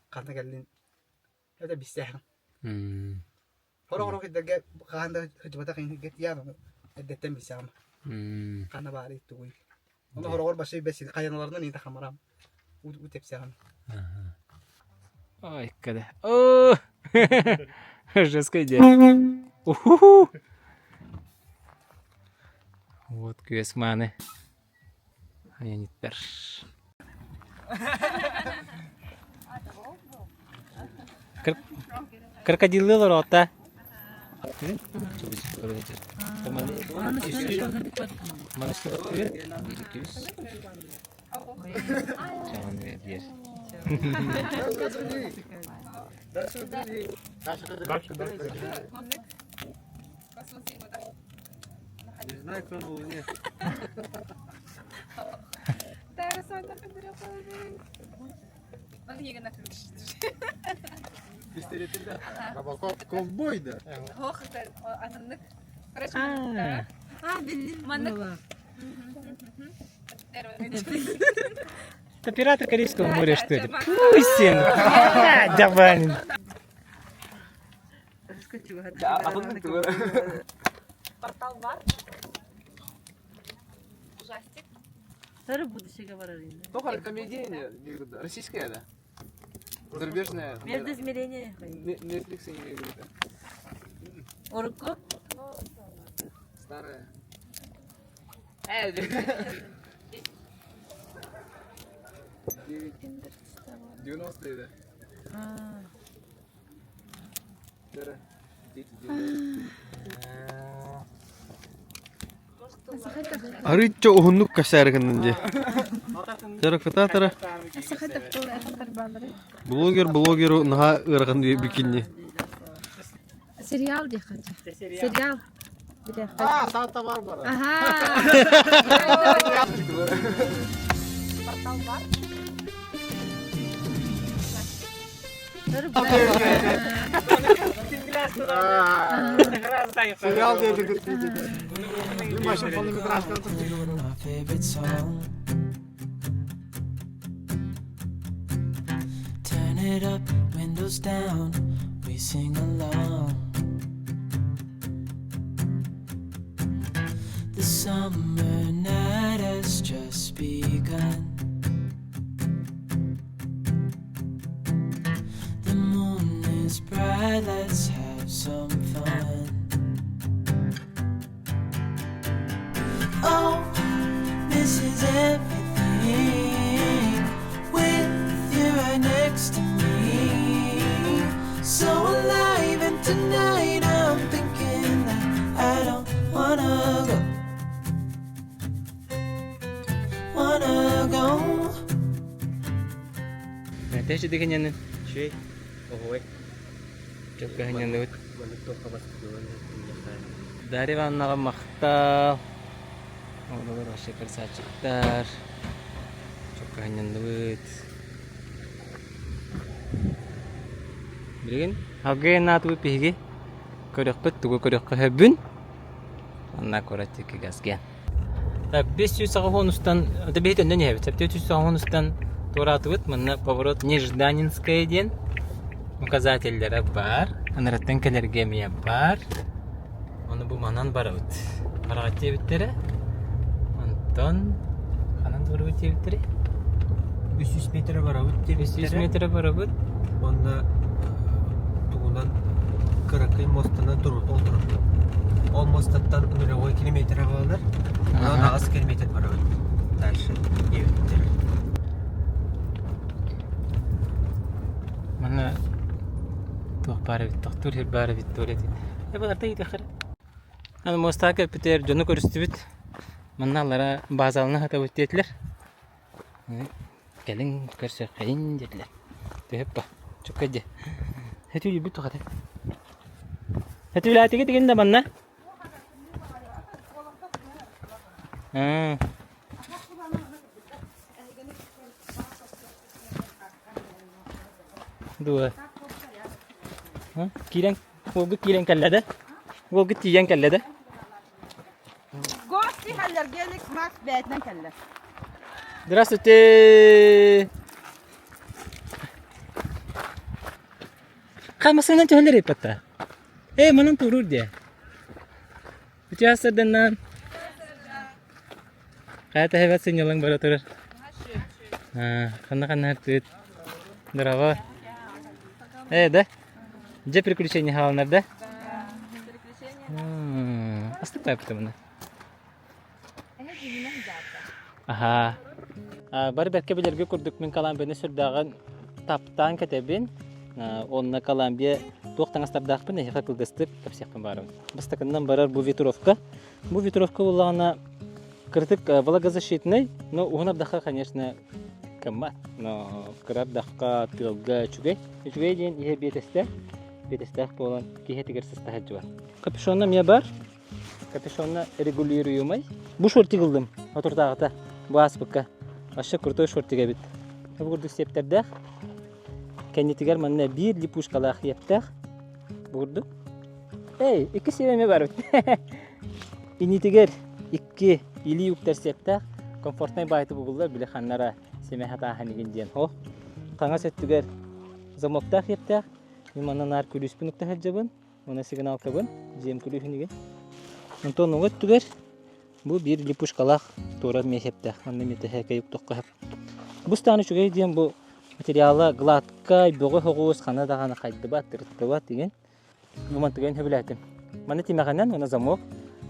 Speaker 8: kanta geldin. Hadi bir sehran. Horor gidde kanda hıcbata kayın git ya. Edetten bir sehran. Kana bari itu. Onu horor başı besin kayanlarından iyi takamaram. U tepsehran.
Speaker 1: Ой, kada. Oh! Жесткая идея. Вот кюэсманы. Они не перш. Крокодилы лорота.
Speaker 2: Не знаю, кто был, нет. Робокоп ковбой, да?
Speaker 1: Это пираты Карибского моря, что ли? Пусин! Даванин!
Speaker 3: Портал бар. Ужастик.
Speaker 5: Старый будущее говорили.
Speaker 2: Только комедия, российская, да? Зарубежная.
Speaker 5: Между измерениями.
Speaker 2: Netflix не играет.
Speaker 5: Орко.
Speaker 2: Старая. 90-е, да? Да. Арыччо ухуннук касаргыннан. Тара ката тара. Блогер наха ырган бикинни.
Speaker 7: Сериал дехать. Сериал.
Speaker 2: Санта-Барбара.
Speaker 7: Ага.
Speaker 3: Портал бар.
Speaker 2: Сериал dedik.
Speaker 9: My favorite song. Turn it up, windows down, we sing along. The summer night has begun. The moon is bright, let's have some fun. Oh, this is everything with you right next to me. So alive, and tonight I'm thinking that I don't wanna go.
Speaker 1: Näte şu diken yanın.
Speaker 2: Şey, ohoy.
Speaker 1: Çok kahın yandı.
Speaker 2: Bana toka bastırıyor.
Speaker 1: Dari vannaga maqtal. Oğlalar aşakar saçıklar. Çok kahın yandı. Bilgin, hagge natu pihgi. Körökpet tugu körökke hebbün. Anna koratçık gasgen. Biz Honustan, это бейт не хевит. Септётюс Honustan туратывыт, мына поворот Нежданинская ден. Указательлері бар. Анараттан келергемия бар. Оны bu манан барабыт. Барагат тебиттери. Антон канан барабыт тебиттери.
Speaker 2: 300 metre barabıt.
Speaker 1: 300 metre barabıt.
Speaker 2: Onda tuğunan Kırakıy mostuna durur, oturur. O mosttan 10 kilometre kalır. Ona az kilometre barabıt. Дальше evittir.
Speaker 1: Mana tuh barabıt, tuh her barabıt tuğreti. Ebalar da gidiyor. Ana mostaka Peter jonu körüstübüt. Mannalara bazalına hata öttetler. Gelin körse kayın dediler. Teheppa. Çok acı. Hetu yibi tuğate. Hetu ilati gidin de manna. Dua. Kirang, gogit kirang kallada. Gogit tiyang kallada.
Speaker 5: Gosti haller gelik mas beytden kelle.
Speaker 1: Здравствуйте. Kamasından tühenleri patta. Manan turur diye. Uçu hasırdan. Kayata hebat senyalang baru turur. Kanna hartut. Здорово. Да? Где приключения халнар, да? Оступай потом. Aha. Bari belki bilirge kurduk min kalan beni sürdağın taptan ketebin. Onna kalan bir doktan astardaq bin ehe kılgıstık kapsiyakpın barım. Bastakından barar bu Ветровка. Bu Ветровка улағына кыртык влагозащитный, но угнап даха, конечно, камат. Но кырап дахка тылга чугай. Чугай ден ihe бетестер болан кихе тигер сыстахаджы бар. Капюшонна мне бар. Капюшонна регулируемый. Bu şorti kıldım. Oturdağıta. Bu aspıkka. Aşağı kurtoy şortiga bit. Bu kurduk septerdağ. Kendi tigar manna bir lipuşkalağ yaptağ. Bu kurduk. İki seveme var. İni tigar iki ili yuktar septağ. Komfortnay baytı bulurlar bile xanlara semehat ahanigen diyen. Ho. Qanga set tigar zamoktağ yaptağ. Manna nar kulüspü nokta hacabın. Ona signal kabın. Jem kulühünige. Ondan oğut tigar. Bu bir lipuşkalaq tora mehepte. Anne meteheke yok toqqa. Bu stany şugay diyen bu materialı gladka boğu hoğuz xana dağana qaydı bat tırtıbat degen. Bu mantıgan hebilatim. Mana timaganan ona zamok.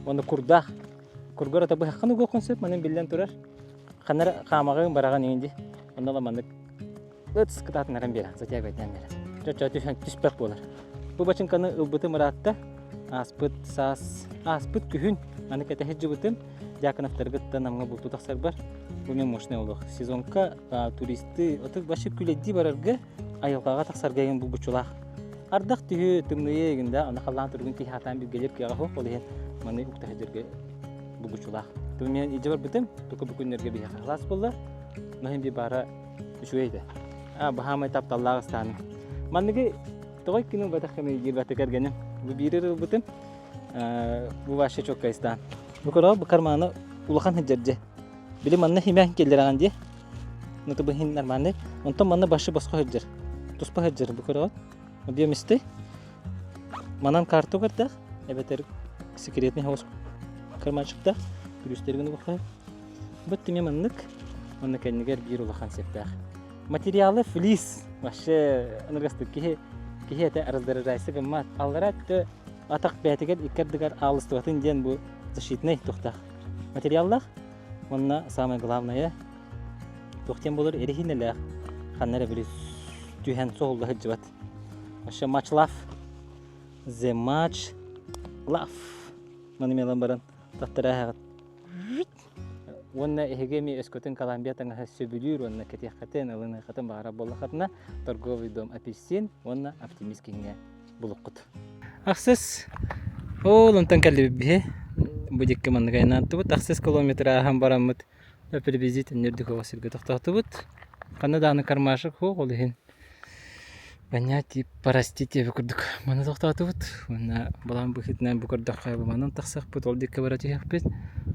Speaker 1: Ona kurdaq. Kurgora tabu haqqan go konsept manen billen turar. Xanara qamagın baragan indi. Onda la mandık. Öts kıtatnaran bera. Zatya baytan bera. Çöçötü tüspek bolar. Bu başın kanı ılbıtı mıratta. Aspıt sas. Aspıt kühün. Аны кете хеджи бутын, якынавтаргытта намга булту тахсар бар. Бу мен мощный улук. Сезонка туристы отук башы күледди барарга айылгага тахсаргайын бу бучулак. Ардак түһү тымные эгинде аны халлан тургун ки хатан бир келип кияга хок ол ен маны укта хеджерге бу бучулак. Ту мен ижбар бутым, туку бүкүннерге бия халас болду. Махим би бара үшөйдө. Бахамай тапталлагыстан. Манныгы той кино батакмы гирбаты кергеним. Бу бирер бутым. Bu başa çok kayıstan. Bu kadar bu karmanı ulakan hıcırcı. Bili manna himen kelleran diye. Notu bu hinler manne. Ondan manna başı baskı hıcır. Tuspa hıcır bu kadar. O diye misti. Manan kartı kadar. Evet er sekretni havuz karman çıktı. Göstergini bakayım. Бут теме маннык. Онна кеннигер бир улахан септах. Материалы флис. Ваше аныргастык кихе это раздражайсы гаммат. Алларатты атак бәтигер иккердигер алыстыбатын ден бу защитный тухтах. Материаллах онна самое главное тухтен болыр эрихинелер. Ханнары бир түйен соолды хыджыбат. Ваше матч лав. The match love. Маны мелан баран таттыра. Онна эхегеми эскотен Колумбиятан сөбүлүр, онна кетехатен алына хатын багара боллахатна торговый дом апельсин, онна оптимисткиңе булуккут. Аксыз олонтан калбе будикке мангайна тубут аксыз километр ахам барамыт. Приблизительно нердико василге тохтатубут. Канаданы кармашык хо олихин. Понятие парастите выкурдук. Мана тохтатубут. Онна балам бухитнан букурдак кайбы манан таксак бут ол дикке баратык бит.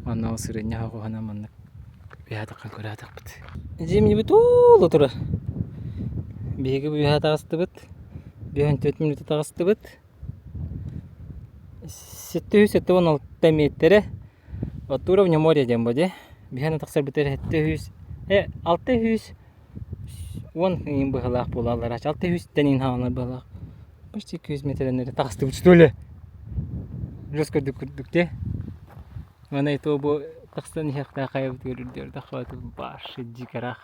Speaker 1: Анна сырыня хагана манна. Биятакан көрәтәк бит. Жемни бит ул тура. Беге бу тагысты бит. 4 минут тагысты бит. 716 метр. От уровня моря дем боде. Бихана таксар битер 700. 600. Вон им быгалак булалар. 600 тенин ханар балак. Почти 200 метрлер тагысты бит что ли? Раскырдык те. Мана это бу такстан яхта кайып көрүрдөр дахат башы дикарах.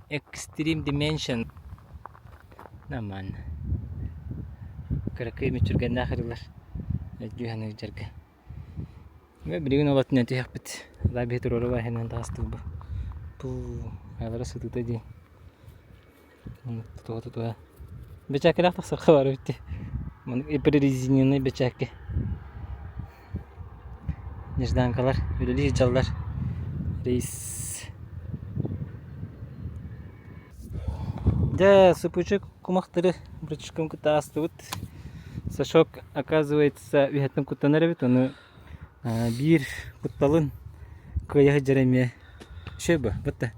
Speaker 1: Extreme dimension. Наман. Каракай мичурган нахырлар. Жуhаны жарга. Мен бирин олатны тяхпит. Лаби турурва хенен тасты бу. Бу алара сутута ди. То. Бечакалах такса хабар битти. Мен ипрезиненный бечаке. Нежданкалар, үлелі жаллар. Рейс. Да, супучек кумақтыры брачком кыта астывыт. Сашок, оказывается, вихеттен куттанары бит, оны бир кутталын көйәхі жарайме. Шөбі, бұтта.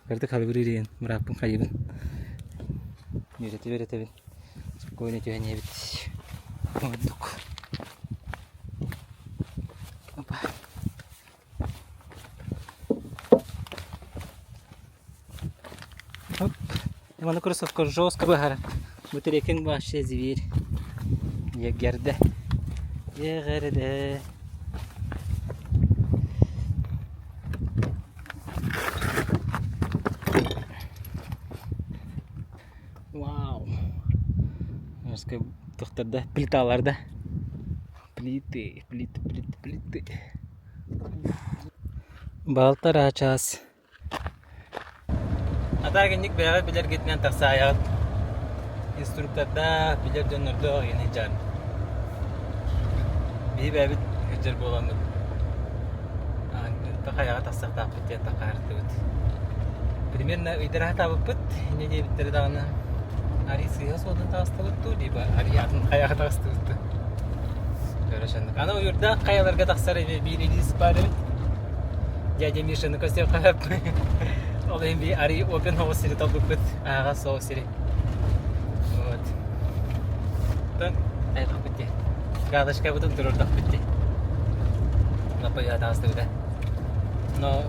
Speaker 1: Көрді қалы бүререйін, мұраппын қайыбын. Үйреті бін. Спокойно түйәне бит. Оддық. Оп. Именно кроссовка жестко багара. Батарейкин вообще зверь. Егерде. Вау. Жестко тухтарда плиталарда. Плиты. Балтара час. Атагенник бәгә билер гитнән такса аяк. Инструкторда билер дөнөрдө яны жан. Би бәбит өҗер боламы. Такая такса та бит такарты бит. Примерно идера табып бит, не дип битердәгән. Ари сыйга содан тасты бит ту дип, ари атын каяга тасты бит. Görüşendik. Ana yurda kayalarga taksar bir ilis var. Dede Misha'nın kostüm kayıp. Olayım bir arı open house seri tabuk bit. Ağa soğuk seri. Evet. Tan ayak bitti. Kardeş kaybettim dururdak bitti. Napa ya tastı udah. No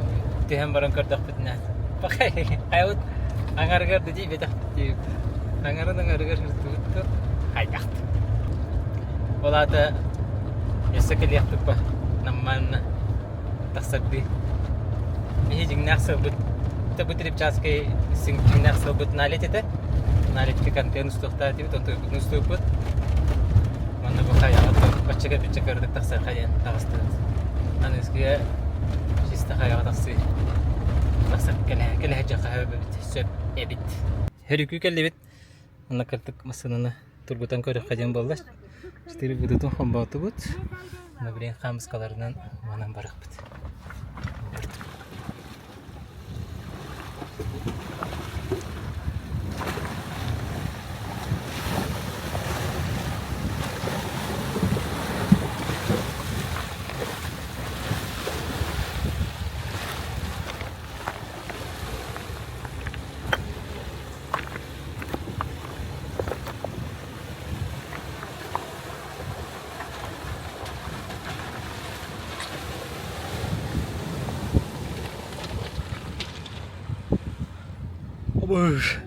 Speaker 1: tihem barang kerdak bitna. Pakai ayut angar-angar tadi betak. Angar-angar itu kayak. Olah ada يسكل يخطب نمان تخسبي مهي جناح سبت تبتري بجاس كي سين جناح سبت نالته نالت في كان تنس تختارتي بتنتو نستوبت من بخايا بتشكر بتشكر تخسر خيان تخست انا اسكي شيستخايا تخسي تخسر كلها جخه بتحسب ابيت هريكو كلبت انا كرتك مثلا турбутан көрі қаден болдаш. Штыры бұдытын қомбауты бұд. Нөбірен қамысқаларынан манан барық бұд. Обыш.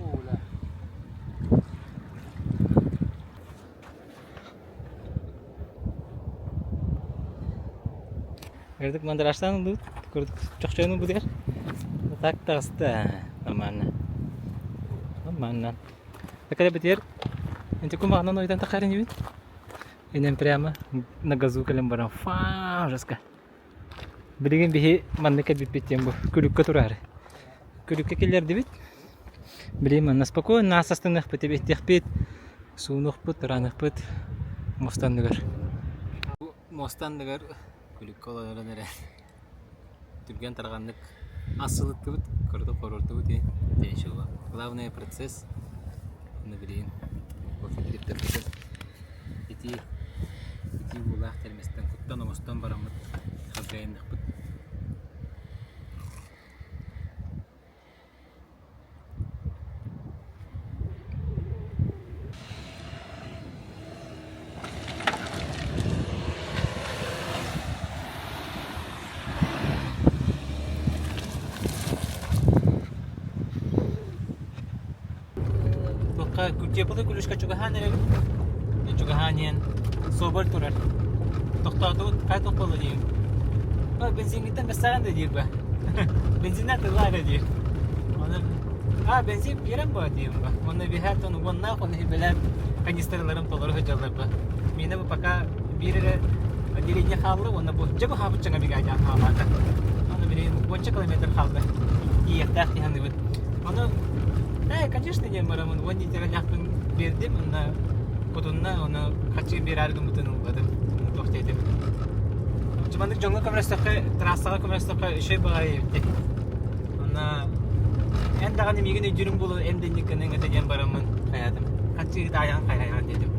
Speaker 1: Gördük mandraştan bu. Gördük çok şeyini bu der. Так таста. Нормально. Нормально. Такая битер. Энти кума оно идан такарин вид. Инем прямо на газу калембаран. Фа, жеска. Билеген бихи маннека биппетем бу. Күлүккө турар. Күлүккө келерди бит. Билем на спокойно нас останах по тебе техпит. Сунухпут, ранахпут. Мостандыгар. Мостандыгар. Күлүккө олорон эре. Түрген тарганнык асылытты бит. Көрдө корорду бит. Дешева. Главный процесс. На билейин. Офигриптер бит. Ити булах терместен куттан омостон барамыт. Хазгайындык бит. Күлтепілі күлішқа чугахан әрі чугаханен собор тұрар. Тоқтауды қай тоқпалы дейін. Бензингіттен бәстаған да дейір ба. Бензиннен тылары дейір. Бензин берем ба дейім ба. Оны бихар тоны онна, оны белер канистрларым толары хөджалар ба. Мені бұл пока бірі отделение қалды, оны бұл жабы хабыт жаңа бігайдан қалады. Оны білейін 10 километр қалды. Иектақ дейінді бұл. Оны конечно, не марамын. Вон нетераняхпын бердим, ана кутунна, оны хачы бераргым бутын улладым. Тоқтайдым. Чумандык жоңга көмірістіқі, трассаға көмірістіқі үшей бағай епті. Ана әндағаны меген өйдерім болу, әмденікінің өтеген барамын қаядым. Хачы даян қайрайған дедім.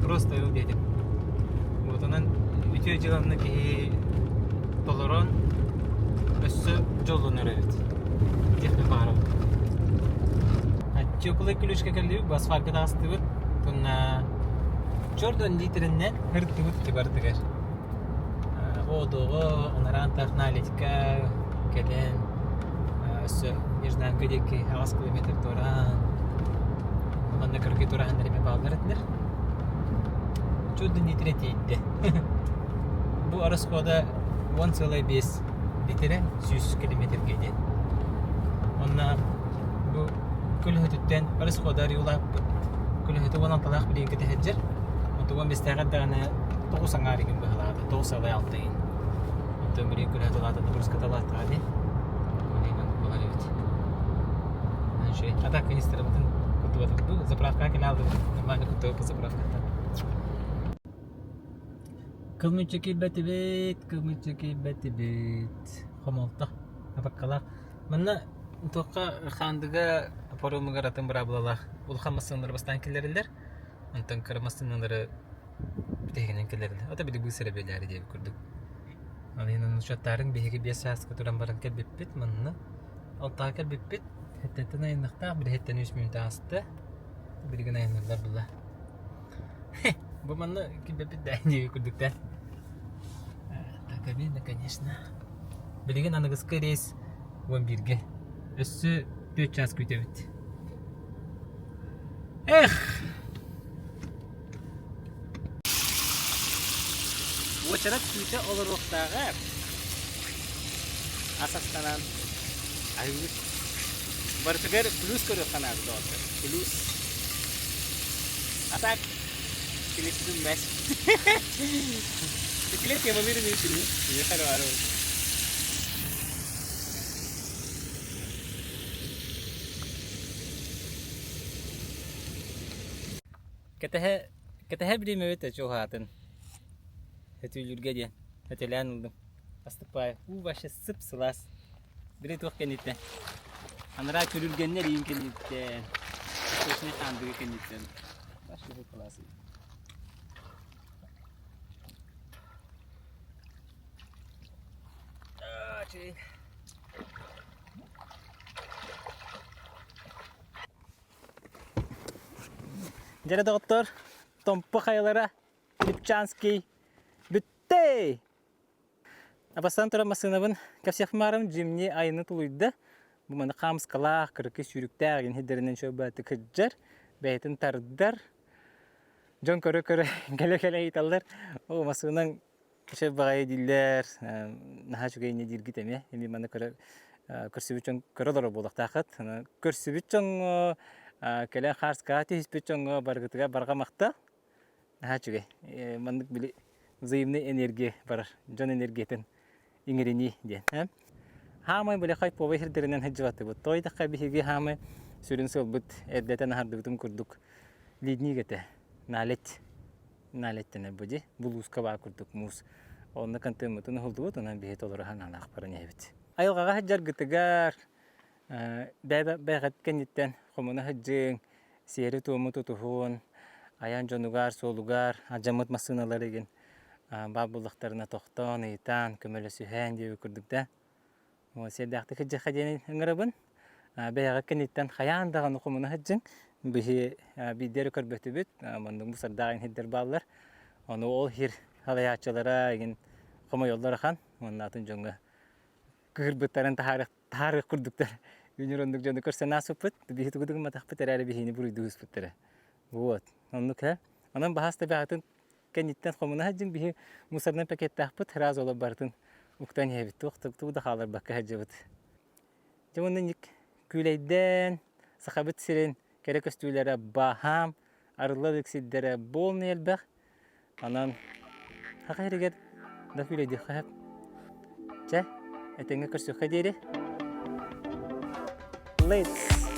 Speaker 1: Просто өл дедім. Вот онан өте жыланны кей толырон өссі жолын өрәбет. Техпен бағарам. Теплый ключка келди, бас фаркада астыбыт. Тунна чордон литриннен хыртыбыт кибардыгар. Одого, онаран тарналитка келен. Өссө еждан көдеки 20 километр туран. Онда кыргы туран дереме балдырдыр. Чордон литре тейди. Бу арасcoda 1,5 литре 100 километр кейди. Онна бу كلهتتين برس خدار يولا كلهتو وانا طلاق بدين كتهجر وانتو بيستغد انا توصا غاري جنب هذا توصا لا يعطين انتو بري كلهتو لا تدرس كتلات هذه ونينا نقول عليك هالشيء هذا كان يستلمتن كنت بتقول زبرافكا كلا ما انا كنت بزبرافكا كلمتشكي بيت خمالطه ابقلا منا توقع خاندغا порумыгар атын бұрабылалақ. Ол қамасынлары бастан келерілдер. Онтан қарамасынлары бітегенен келерілдер. Ота біді бұл сәребелері деп көрдік. Алайынан ұшаттарын бейгі 5 сәскі тұран баран кәл беппет. Мұнны 6 кәл беппет. Хеттеттен айындықтақ. Бір хеттен 3 минут асты. Бірген айындылар бұла. Бұл мұнны кәл беппет дәйін деп көрдіктен. Так, обидно, конечно. Бірген анығызқы рейс 11-ге. Өссі 4 час күйтебет. Эх! Очарат күйте олар оқтағы асастанан айылық бартығар плюс көрі қанағы доғыр. Плюс атак келесідің мәс. Келес ема берін өшілі. Ехар вару. Кетеhe bileyim evet çok hatın. Heti yürge diye. Heti lan oldum. Astıpay. Bu başı sıp sılas. Biri çok kenditte. Anara körülgenler yiyin kenditte. Sesini kandığı kenditten. Başı bu klası. Şey. Jere doktor, tompu kayılara Lipchanski bitti. Abastan tura masınavın kapsiyakmarım cimni ayını tuluydu. Bu mana qams qalaq kırıkı sürüktägin hiderinden şöbäti kıjjar bätin tardar. Jon körö gele itallar. O masınan şey bagay diller. Naha şugay ne dirgit eme. Emi mana körsübüçön körölөр bolak taqat. Körsübüçön kele xarskati hispüçön bargıtıga bargamakta. Naha şugay. Mandık bili zayımlı enerji var. Jon enerjiten ingrini diye. Hamay böyle kayıp o hirlerinden hecvatı bu. Toy da bihigi hamay sürün solbut edleten hardıbıtım kurduk. Lidni gete. Naletten budi. Buluska ba kurduk mus. Onda kantımıtını oldu bu da bihet olur hanan akbarın evet. Ayılgaga heccar gıtıgar. Bägat kenitten komuna hecjing. Seri tumu tutuhun. Ayan jonugar solugar. Acamut masınaları gen. Babulaklarına toxton, itan, kömele sühen diye kurduk da. O sedakta kıcı xadiyeni ngırabın. Bäga kenitten xayan dağın okumuna hecjing. Bihi bideri körbötü büt. Mandың bu sardağın hedder ballar. Onu ol hir halayatçılara egin koma yollara xan. Onun atın jonga kırbıtların tarih kurduklar. Ünüröndük jonu körsen nasıpıt. Bihi tuguduk mataqpıt erari bihini buruydu hüspüttere. Вот. Onluk he. Onun bahasta bägatın kenitten komuna hecjing bihi musardan pakettahpıt raz ola bartın. Uktan yebit. Tuğda xalar bakka hecjabıt. Jamandan yik küleyden saxabıt sirin kerek östüylere baham arıladık siddere bol nelbaq. Anan haqa heriger da küleydi xab. Etenge körsü xadiri. Let's